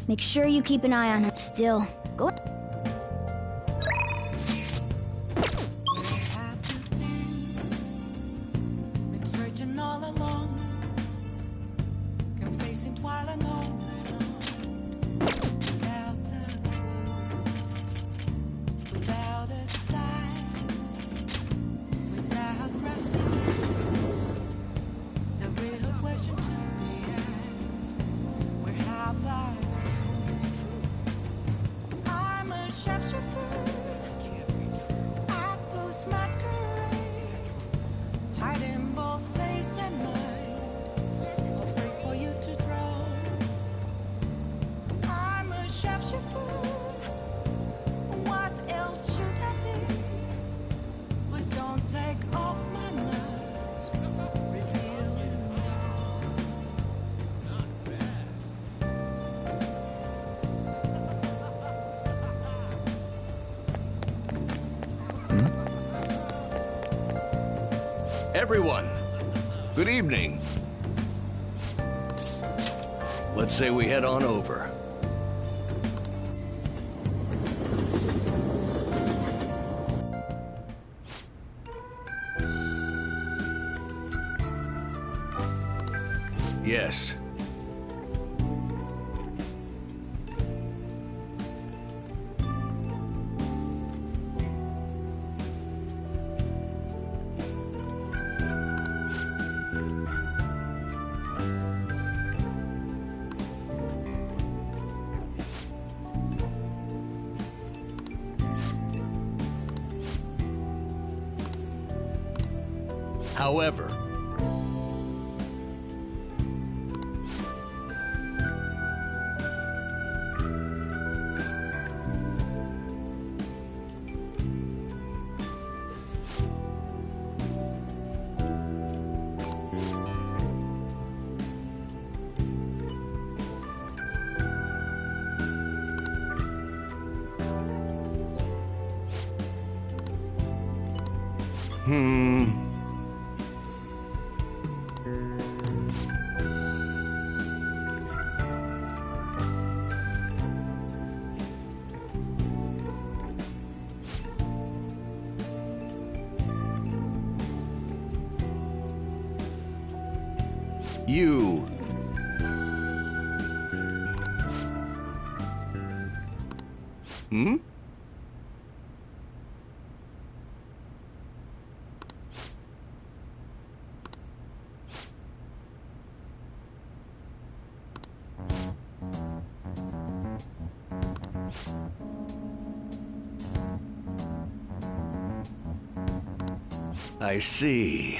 Make sure you keep an eye on her. Still. Go. Been searching all along, confessing while alone. Without a clue, without a sign, without grasping the real question to be asked: where have I? I'm a sharpshooter. Atlus masquerade, hiding both face and mind. Afraid for you to draw. I'm a sharpshooter. What else should I be? Please don't take off my mask. Revealing dawn. Not bad. Everyone, good evening. Let's say we head on over. Yes. However, you... Hmm? I see.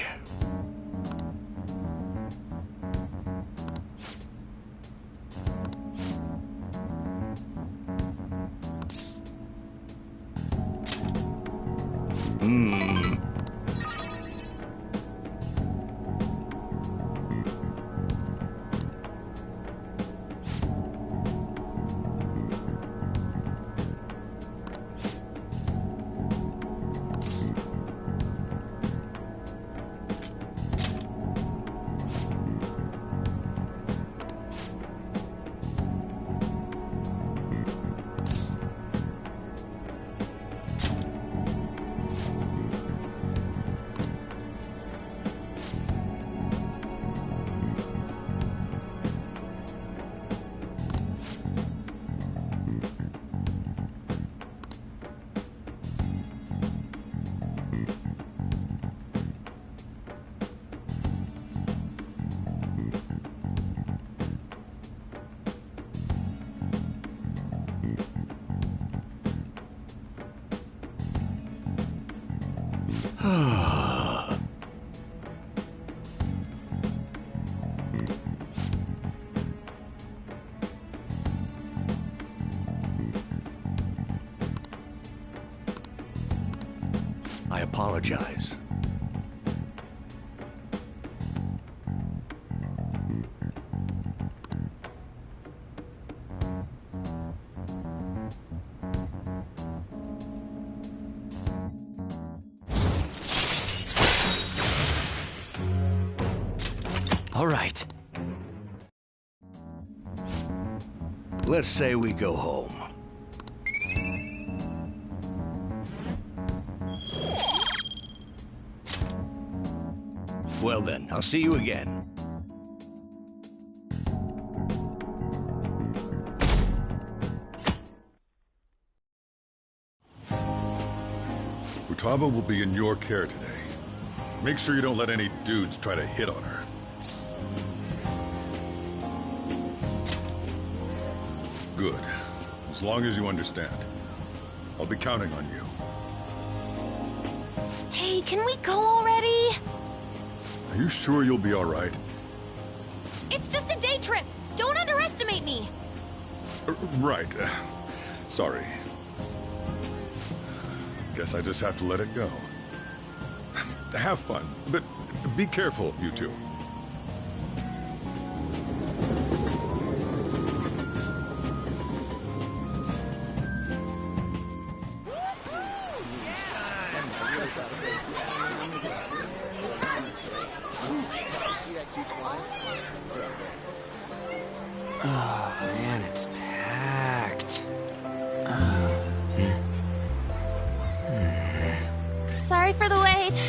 Hmm. I apologize. All right. Let's say we go home. Well then, I'll see you again. Futaba will be in your care today. Make sure you don't let any dudes try to hit on her. Good. As long as you understand. I'll be counting on you. Hey, can we go already? Are you sure you'll be all right? It's just a day trip. Don't underestimate me. Right. Sorry. Guess I just have to let it go. Have fun, but be careful, you two. Oh, man, it's packed. Sorry for the wait.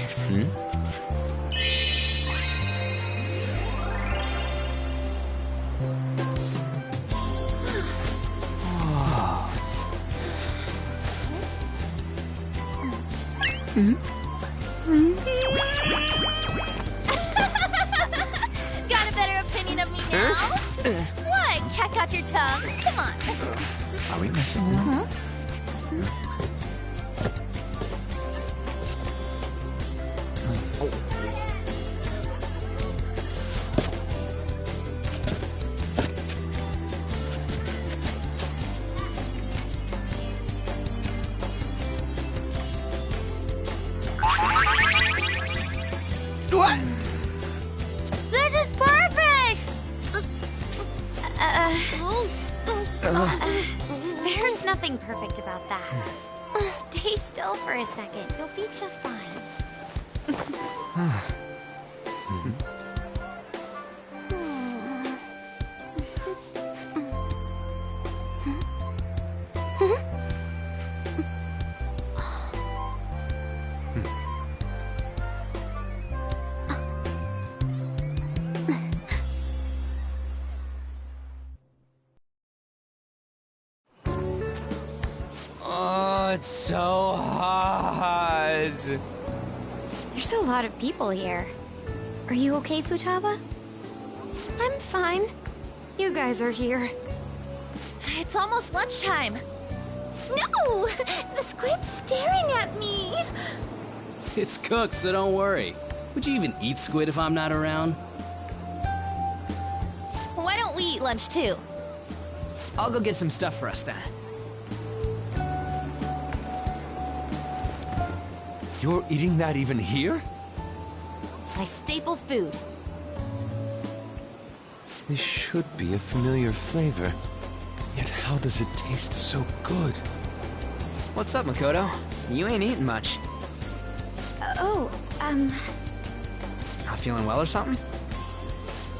Got a better opinion of me now? What? Cat got your tongue? Come on. Are we messing around? What? This is perfect! There's nothing perfect about that. Stay still for a second. You'll be just fine. Oh, it's so hot. There's a lot of people here. Are you okay, Futaba? I'm fine. You guys are here. It's almost lunchtime. No! The squid's staring at me! It's cooked, so don't worry. Would you even eat squid if I'm not around? Why don't we eat lunch too? I'll go get some stuff for us then. You're eating that even here? My staple food. This should be a familiar flavor. Yet how does it taste so good? What's up, Makoto? You ain't eating much. Not feeling well or something?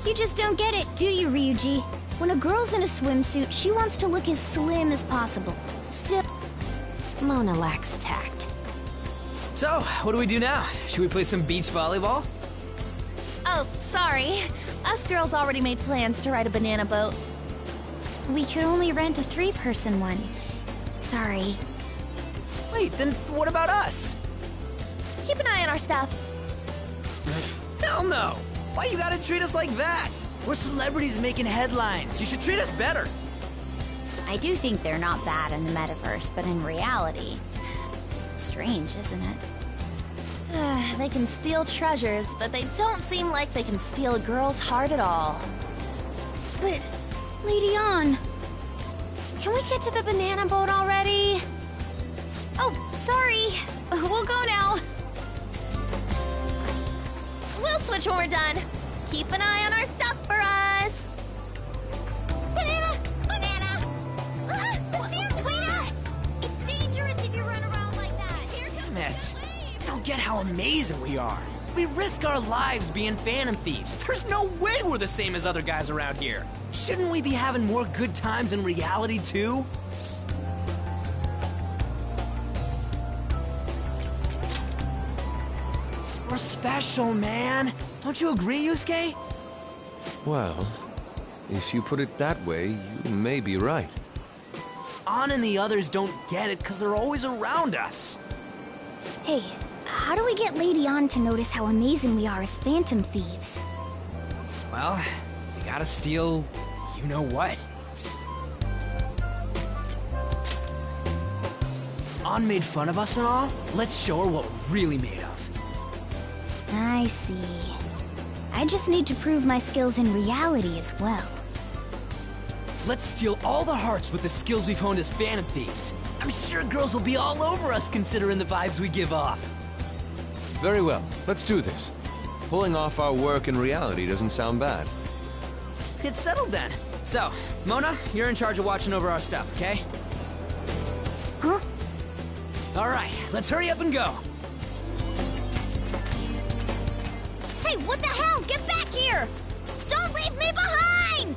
You just don't get it, do you, Ryuji? When a girl's in a swimsuit, she wants to look as slim as possible. Still, Mona lacks tact. So, what do we do now? Should we play some beach volleyball? Oh, sorry. Us girls already made plans to ride a banana boat. We could only rent a 3-person one. Sorry. Wait, then what about us? Keep an eye on our stuff. Hell no! Why you gotta treat us like that? We're celebrities making headlines. You should treat us better. I do think they're not bad in the metaverse, but in reality... Strange, isn't it? They can steal treasures, but they don't seem like they can steal a girl's heart at all. but... Lady Ann... Can we get to the banana boat already? Oh, sorry. We'll go now. We'll switch when we're done. Keep an eye on our stuff for us. Banana! Banana! Sam's wait up! It's dangerous if you run around like that. Here comes Damn it! You don't get how amazing we are. We risk our lives being Phantom Thieves. There's no way we're the same as other guys around here. Shouldn't we be having more good times in reality, too? We're special, man. Don't you agree, Yusuke? Well, if you put it that way, you may be right. Ann and the others don't get it because they're always around us. Hey, how do we get Lady Ann to notice how amazing we are as Phantom Thieves? Well, we gotta steal you-know-what. Ann made fun of us and all. Let's show her what we're really made of. I see. I just need to prove my skills in reality as well. Let's steal all the hearts with the skills we've honed as Phantom Thieves. I'm sure girls will be all over us considering the vibes we give off. Very well, let's do this. Pulling off our work in reality doesn't sound bad. Get settled then. So, Mona, you're in charge of watching over our stuff, okay? Huh? All right, let's hurry up and go. Hey, what the hell? Get back here! Don't leave me behind!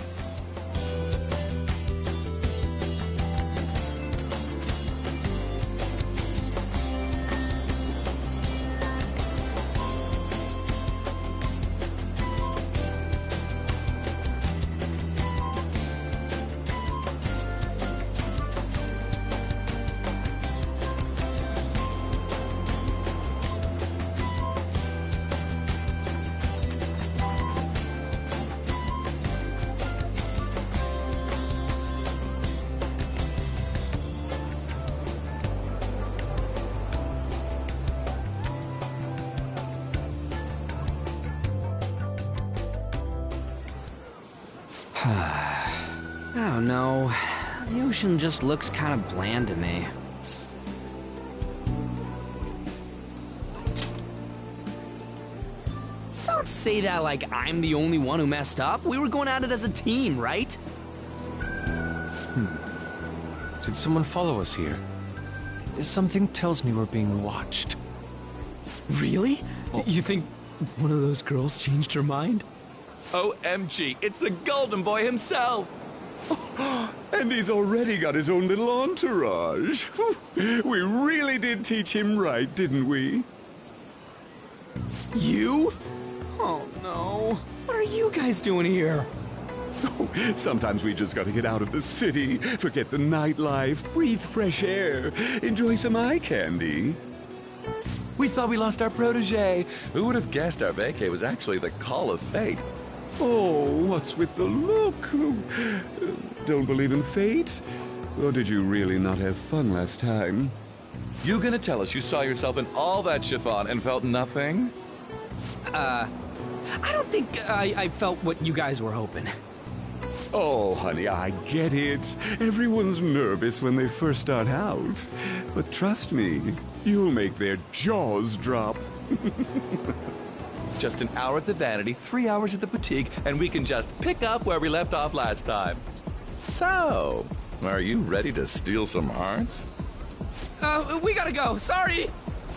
I don't know. The ocean just looks kind of bland to me. Don't say that like I'm the only one who messed up. We were going at it as a team, right? Did someone follow us here? Something tells me we're being watched. Really? You think one of those girls changed her mind? OMG, it's the Golden Boy himself! And he's already got his own little entourage. We really did teach him right, didn't we? You? Oh no. What are you guys doing here? Oh, sometimes we just gotta get out of the city, forget the nightlife, breathe fresh air, enjoy some eye candy. We thought we lost our protege. Who would have guessed our vacay was actually the call of fate? Oh, what's with the look? Don't believe in fate? Or did you really not have fun last time? You gonna tell us you saw yourself in all that chiffon and felt nothing? I don't think I felt what you guys were hoping. Oh, honey, I get it. Everyone's nervous when they first start out. But trust me, you'll make their jaws drop. Just an hour at the Vanity, 3 hours at the boutique, and we can just pick up where we left off last time. So, are you ready to steal some hearts? We gotta go. Sorry.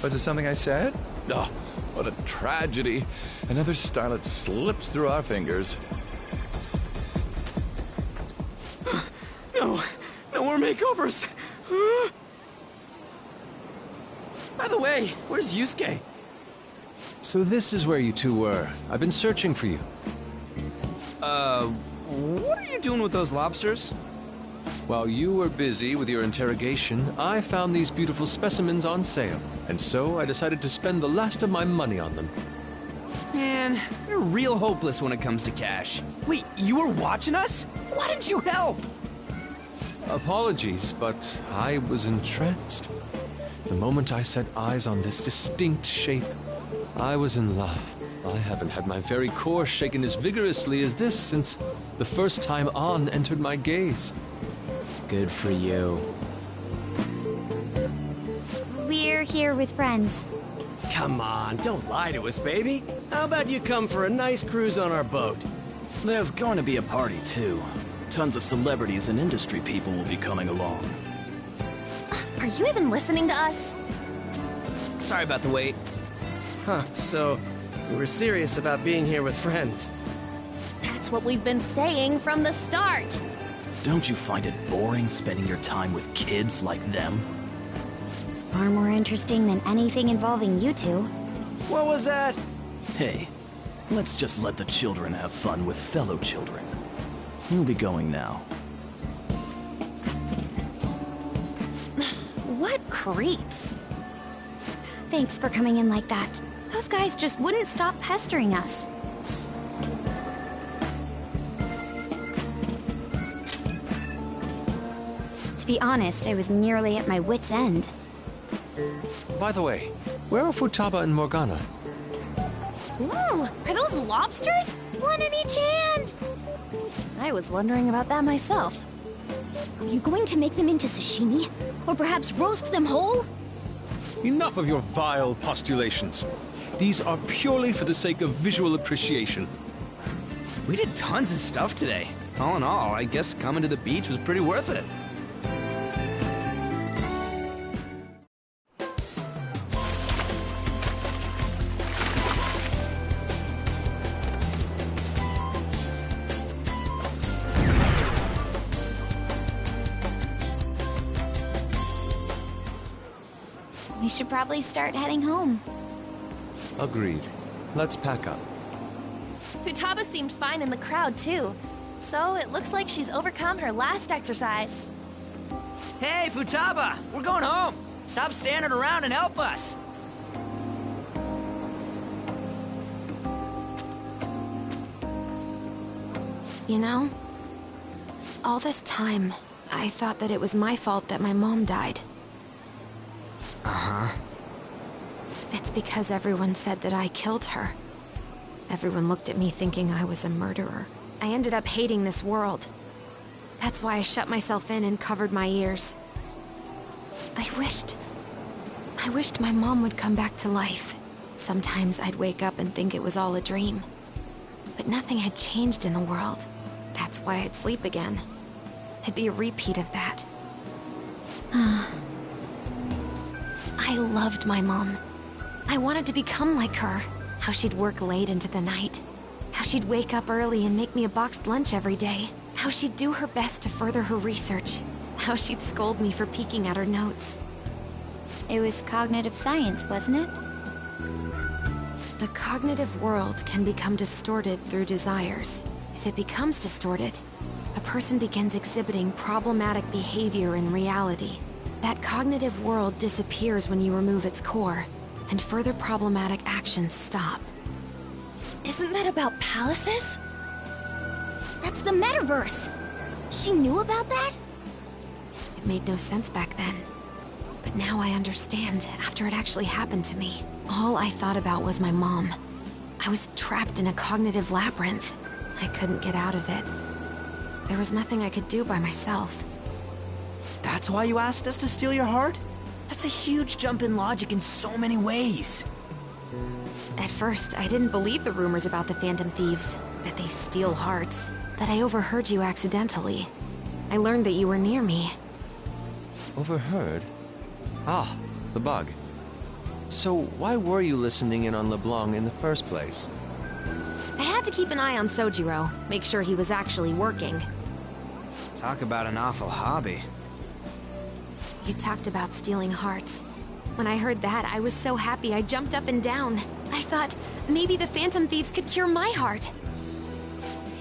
Was it something I said? Oh, what a tragedy. Another starlet slips through our fingers. No more makeovers. By the way, where's Yusuke? So this is where you two were. I've been searching for you. What are you doing with those lobsters? While you were busy with your interrogation, I found these beautiful specimens on sale, and so I decided to spend the last of my money on them. Man, you're real hopeless when it comes to cash. Wait, you were watching us? Why didn't you help? Apologies, but I was entranced. The moment I set eyes on this distinct shape, I was in love. I haven't had my very core shaken as vigorously as this since the first time On entered my gaze. Good for you. We're here with friends. Come on, don't lie to us, baby. How about you come for a nice cruise on our boat? There's going to be a party, too. Tons of celebrities and industry people will be coming along. Are you even listening to us? Sorry about the wait. Huh, so you were serious about being here with friends. That's what we've been saying from the start. Don't you find it boring spending your time with kids like them? It's far more interesting than anything involving you two. What was that? Hey, let's just let the children have fun with fellow children. We'll be going now. What creeps? Thanks for coming in like that. Those guys just wouldn't stop pestering us. To be honest, I was nearly at my wit's end. By the way, where are Futaba and Morgana? Ooh, are those lobsters? One in each hand! I was wondering about that myself. Are you going to make them into sashimi? Or perhaps roast them whole? Enough of your vile postulations. These are purely for the sake of visual appreciation. We did tons of stuff today. All in all, I guess coming to the beach was pretty worth it. We should probably start heading home. Agreed. Let's pack up. Futaba seemed fine in the crowd, too. So it looks like she's overcome her last exercise. Hey, Futaba! We're going home! Stop standing around and help us! You know, all this time, I thought that it was my fault that my mom died. Uh-huh. It's because everyone said that I killed her. Everyone looked at me thinking I was a murderer. I ended up hating this world. That's why I shut myself in and covered my ears. I wished my mom would come back to life. Sometimes I'd wake up and think it was all a dream. But nothing had changed in the world. That's why I'd sleep again. It'd be a repeat of that. I loved my mom. I wanted to become like her. How she'd work late into the night. How she'd wake up early and make me a boxed lunch every day. How she'd do her best to further her research. How she'd scold me for peeking at her notes. It was cognitive science, wasn't it? The cognitive world can become distorted through desires. If it becomes distorted, a person begins exhibiting problematic behavior in reality. That cognitive world disappears when you remove its core, and further problematic actions stop. Isn't that about palaces? That's the metaverse! She knew about that? It made no sense back then. But now I understand, after it actually happened to me. All I thought about was my mom. I was trapped in a cognitive labyrinth. I couldn't get out of it. There was nothing I could do by myself. That's why you asked us to steal your heart? That's a huge jump in logic in so many ways. At first, I didn't believe the rumors about the Phantom Thieves, that they steal hearts. But I overheard you accidentally. I learned that you were near me. Overheard? Ah, the bug. So why were you listening in on LeBlanc in the first place? I had to keep an eye on Sojiro, make sure he was actually working. Talk about an awful hobby. You talked about stealing hearts. When I heard that, I was so happy I jumped up and down. I thought, maybe the Phantom Thieves could cure my heart.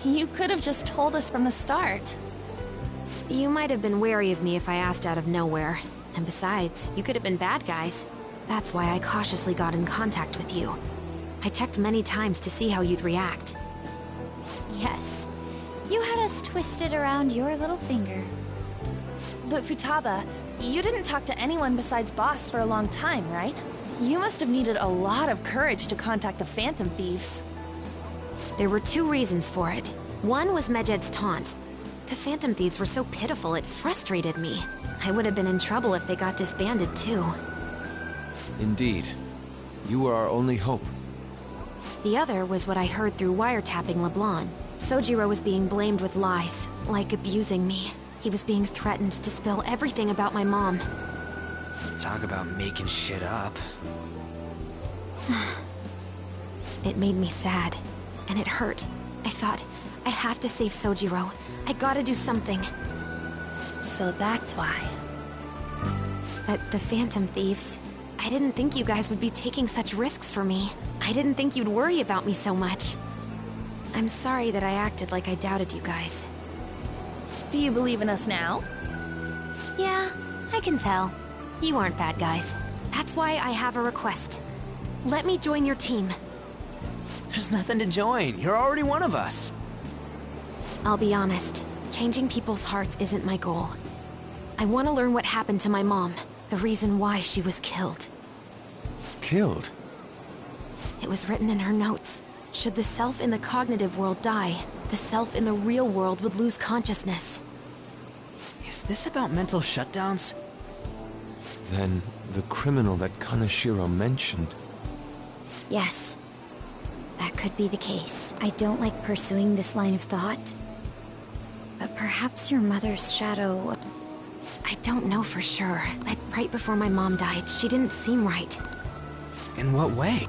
You could have just told us from the start. You might have been wary of me if I asked out of nowhere. And besides, you could have been bad guys. That's why I cautiously got in contact with you. I checked many times to see how you'd react. Yes. You had us twisted around your little finger. But Futaba, you didn't talk to anyone besides Boss for a long time, right? You must have needed a lot of courage to contact the Phantom Thieves. There were two reasons for it. One was Medjed's taunt. The Phantom Thieves were so pitiful it frustrated me. I would have been in trouble if they got disbanded too. Indeed. You were our only hope. The other was what I heard through wiretapping LeBlanc. Sojiro was being blamed with lies, like abusing me. He was being threatened to spill everything about my mom. Talk about making shit up. It made me sad, and it hurt. I thought, I have to save Sojiro. I gotta do something. So that's why. But the Phantom Thieves... I didn't think you guys would be taking such risks for me. I didn't think you'd worry about me so much. I'm sorry that I acted like I doubted you guys. Do you believe in us now? Yeah, I can tell. You aren't bad guys. That's why I have a request. Let me join your team. There's nothing to join. You're already one of us. I'll be honest. Changing people's hearts isn't my goal. I want to learn what happened to my mom. The reason why she was killed. Killed? It was written in her notes. Should the self in the cognitive world die, the self in the real world would lose consciousness. Is this about mental shutdowns? Then, the criminal that Kaneshiro mentioned. Yes. That could be the case. I don't like pursuing this line of thought. But perhaps your mother's shadow... I don't know for sure, but right before my mom died, she didn't seem right. In what way?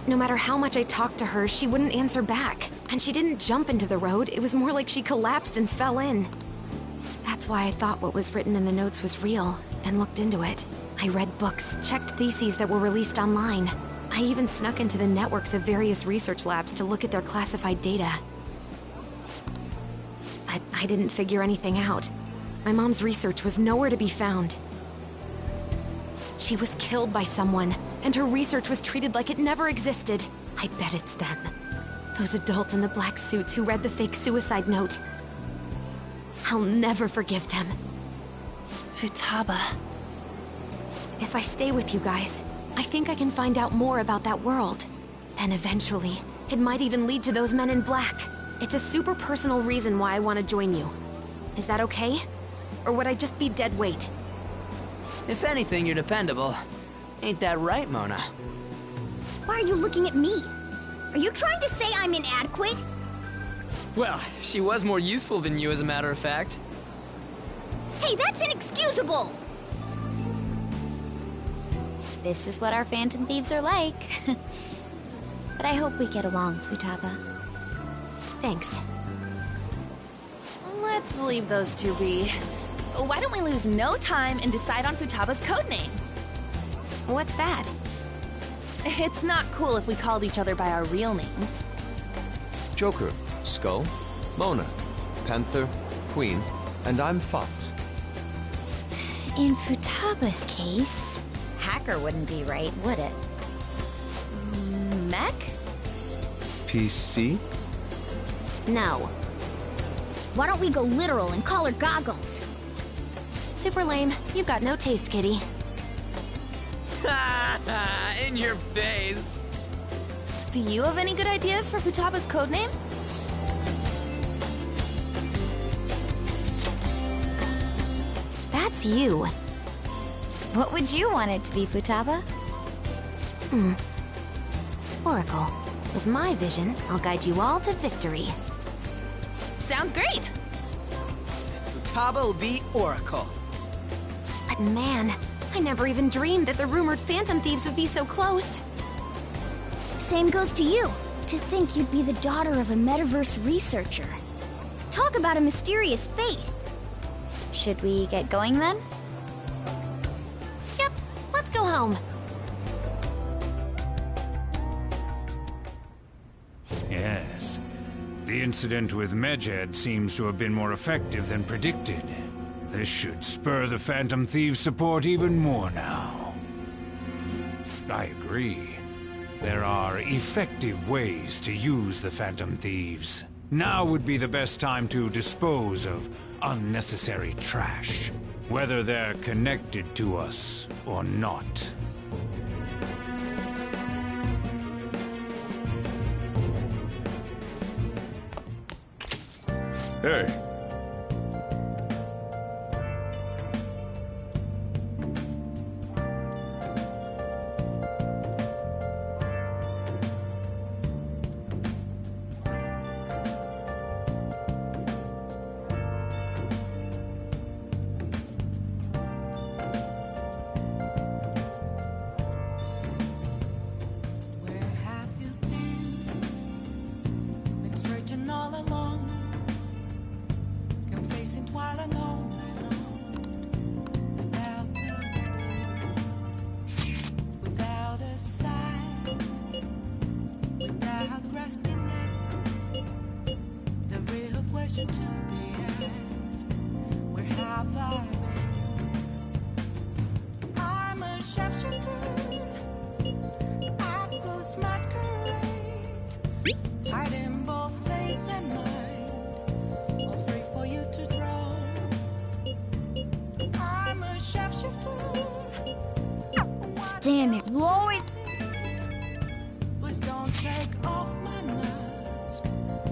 No matter how much I talked to her, she wouldn't answer back. And she didn't jump into the road, it was more like she collapsed and fell in. That's why I thought what was written in the notes was real, and looked into it. I read books, checked theses that were released online. I even snuck into the networks of various research labs to look at their classified data. But I didn't figure anything out. My mom's research was nowhere to be found. She was killed by someone, and her research was treated like it never existed. I bet it's them. Those adults in the black suits who read the fake suicide note. I'll never forgive them. Futaba. If I stay with you guys, I think I can find out more about that world. Then eventually, it might even lead to those men in black. It's a super personal reason why I want to join you. Is that okay? Or would I just be dead weight? If anything, you're dependable. Ain't that right, Mona? Why are you looking at me? Are you trying to say I'm inadequate? Well, she was more useful than you, as a matter of fact. Hey, that's inexcusable! This is what our Phantom Thieves are like. But I hope we get along, Futaba. Thanks. Let's leave those two be. Why don't we lose no time and decide on Futaba's codename? What's that? It's not cool if we called each other by our real names. Joker, Skull, Mona, Panther, Queen, and I'm Fox. In Futaba's case, Hacker wouldn't be right, would it? Mech? PC? No. Why don't we go literal and call her Goggles? Super lame. You've got no taste, kitty. In your face. Do you have any good ideas for Futaba's codename? it's you. What would you want it to be, Futaba? Oracle. With my vision, I'll guide you all to victory. Sounds great! Futaba will be Oracle. But man, I never even dreamed that the rumored Phantom Thieves would be so close. Same goes to you. To think you'd be the daughter of a metaverse researcher. Talk about a mysterious fate. Should we get going then? Yep, let's go home. Yes. The incident with Medjed seems to have been more effective than predicted. This should spur the Phantom Thieves' support even more now. I agree. There are effective ways to use the Phantom Thieves. Now would be the best time to dispose of unnecessary trash, whether they're connected to us or not. Hey. Where have you been? Been searching all along, confessing while alone without without a sign, without grasping it. The real question to be asked: where have I been? I'm a sharpshooter. Atlus masquerade, hiding both face and mind, all free for you to draw. I'm a sharpshooter. Damn it, you always... Please don't take off my mask,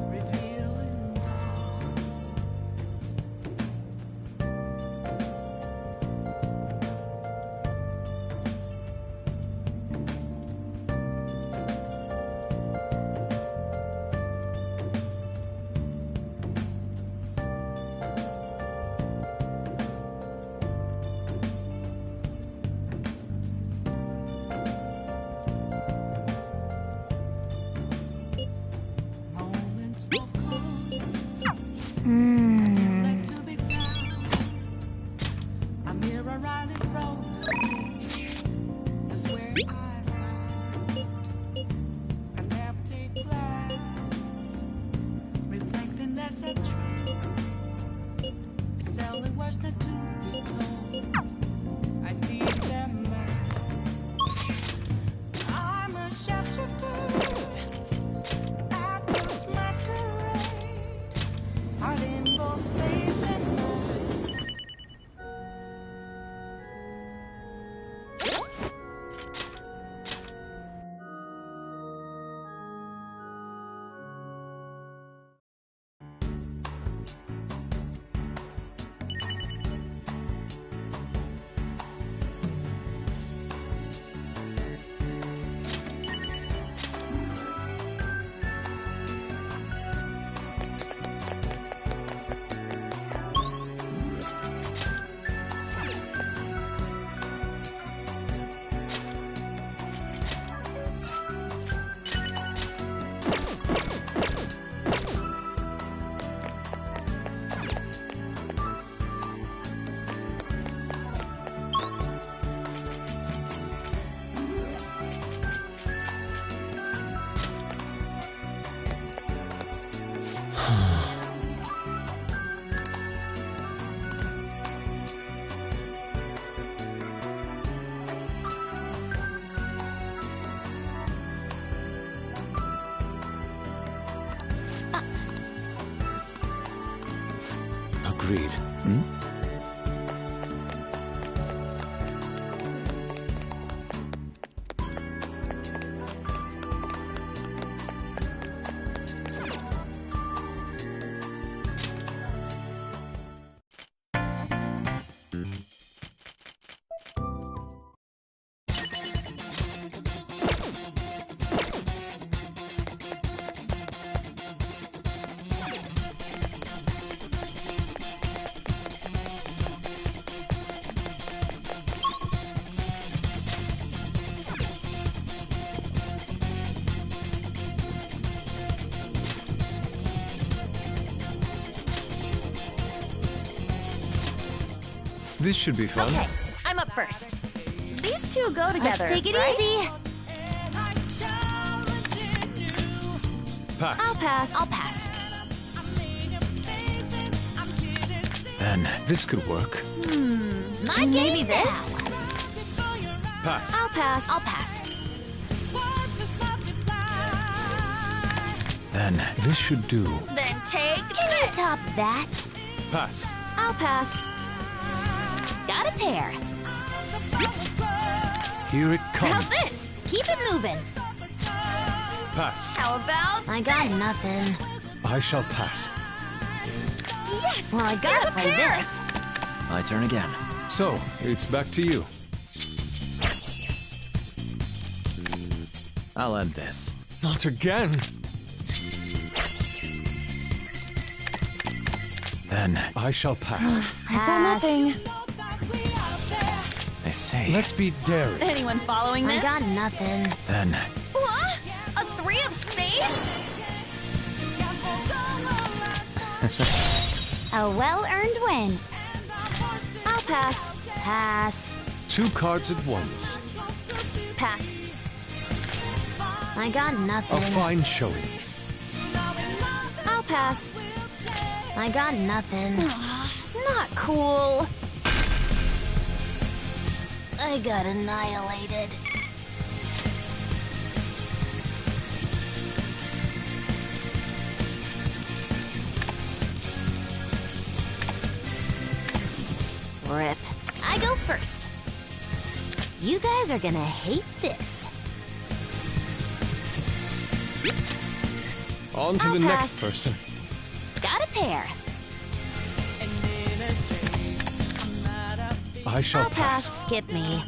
revealing dawn. Moments of calm, like to be found. A mirror right in front of me. That's where I found an empty glass, reflecting that's a truth. It's telling words not to be told. I need them back. I'm a sharpshooter. Atlus masquerade, hiding both face and mind. Agreed. This should be fun. Okay, I'm up first. These two go together. Let's take it right? easy. Pass. I'll pass. I'll pass. Then this could work. My Maybe game this? Pass. I'll pass. I'll pass. Then this should do. Then take Can you top that? Pass. I'll pass. Got a pair. Here it How's comes. this? Keep it moving. Pass. How about I got nothing. I shall pass. yes? Well, I gotta play pair. this. My turn again. So, it's back to you. I'll end this. Not again. Then I shall pass. I've got nothing. I say. Let's be daring. Anyone following this? I got nothing. Then What? A 3 of spades? A well-earned win. I'll pass. Pass. 2 cards at once. Pass. I got nothing. A fine showing. I'll pass. I got nothing. Not cool. I got annihilated. Rip. I go first. You guys are gonna hate this. On to I'll the pass. next person. Got a pair. I shall I'll pass. pass. Skip me.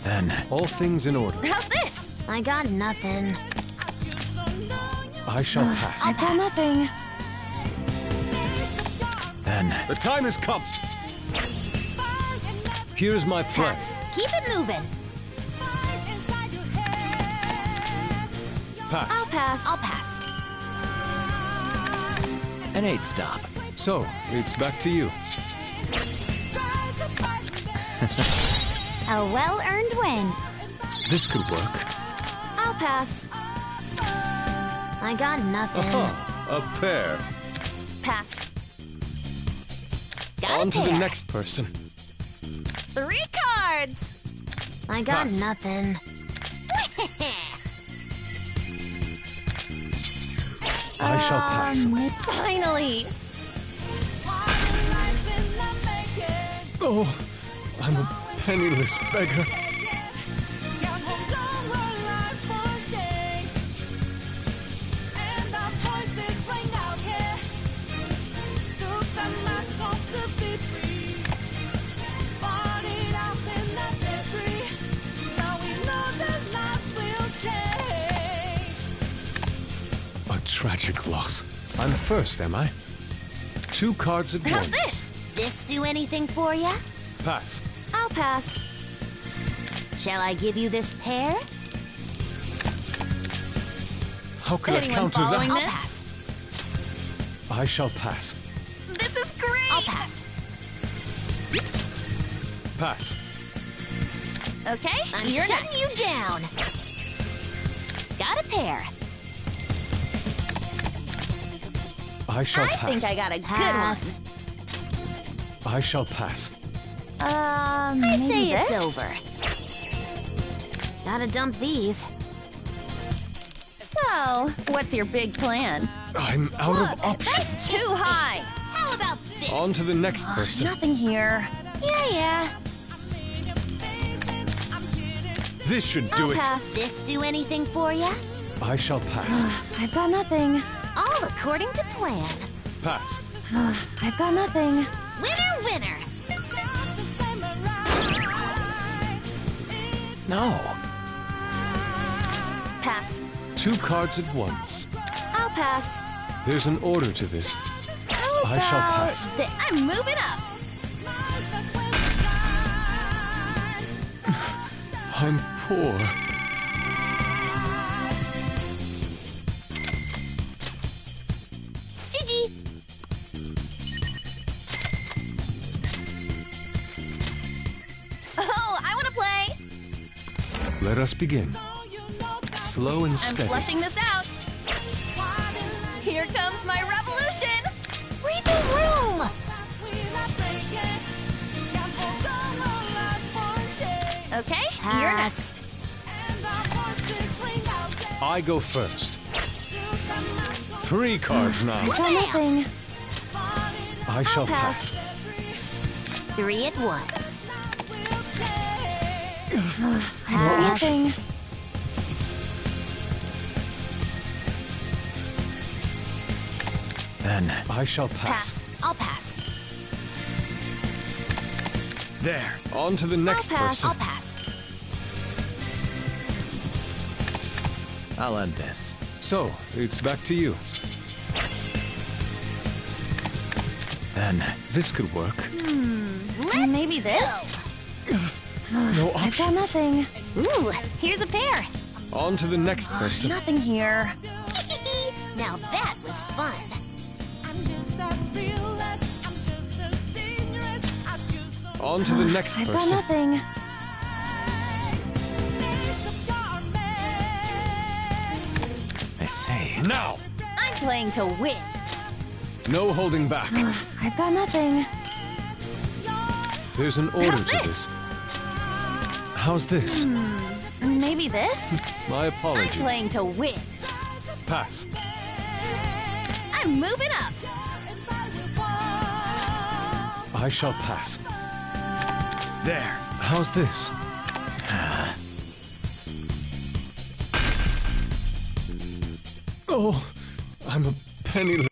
Then all things in order. How's this? I got nothing. I shall pass. I've got nothing. Then the time has come. Here's my plan. Pass. Keep it moving. Pass. I'll pass. I'll pass. An 8 stop. So, it's back to you. A well-earned win. This could work. I'll pass. I got nothing. Aha, a pair. Pass. Got On a to pair. the next person. 3 cards. I got Pass. nothing. I shall pass. Finally. Oh, I'm a penniless beggar. A tragic loss. I'm first, am I? 2 cards at How's once. this? This do anything for ya? Pass. I'll pass. Shall I give you this pair? How can I Anyone counter following that? this? I'll pass. I shall pass. This is great. I'll pass. Pass. Okay, I'm you're shutting next. you down. Got a pair. I shall I pass. think I got a Pass. good I shall pass. one. I Maybe say it's this? over. Gotta dump these. So, what's your big plan? I'm out Look, of options. that's too high. How about this? On to the next person. Nothing here. Yeah. This should do I'll it. pass. This do anything for ya? I shall pass. I've got nothing. All according to plan. Pass. I've got nothing. Winner, winner. No. Pass. 2 cards at once. I'll pass. There's an order to this. How I shall about pass. this? I'm moving up. I'm poor. GG. Oh, I want to play! Let us begin. Slow and I'm steady. flushing this out. Here comes my revolution! Read the room! Okay, you're next. I go first. 3 cards now. I've got nothing. I shall pass. 3 at once. I've got nothing. Then I shall pass. I'll pass. There. On to the next person. I'll pass. I'll end this. So, it's back to you. Then this could work. Maybe this? No I've got nothing. Ooh, here's a pair. On to the next person. Nothing here. Now that was fun. On to the next I've got person. nothing. I say. Now! I'm playing to win. No holding back. I've got nothing. There's an order How's to this. How's this? Maybe this? My I'm apologies. playing to win. Pass. I'm moving up. I shall pass. There. How's this? Oh, I'm a penniless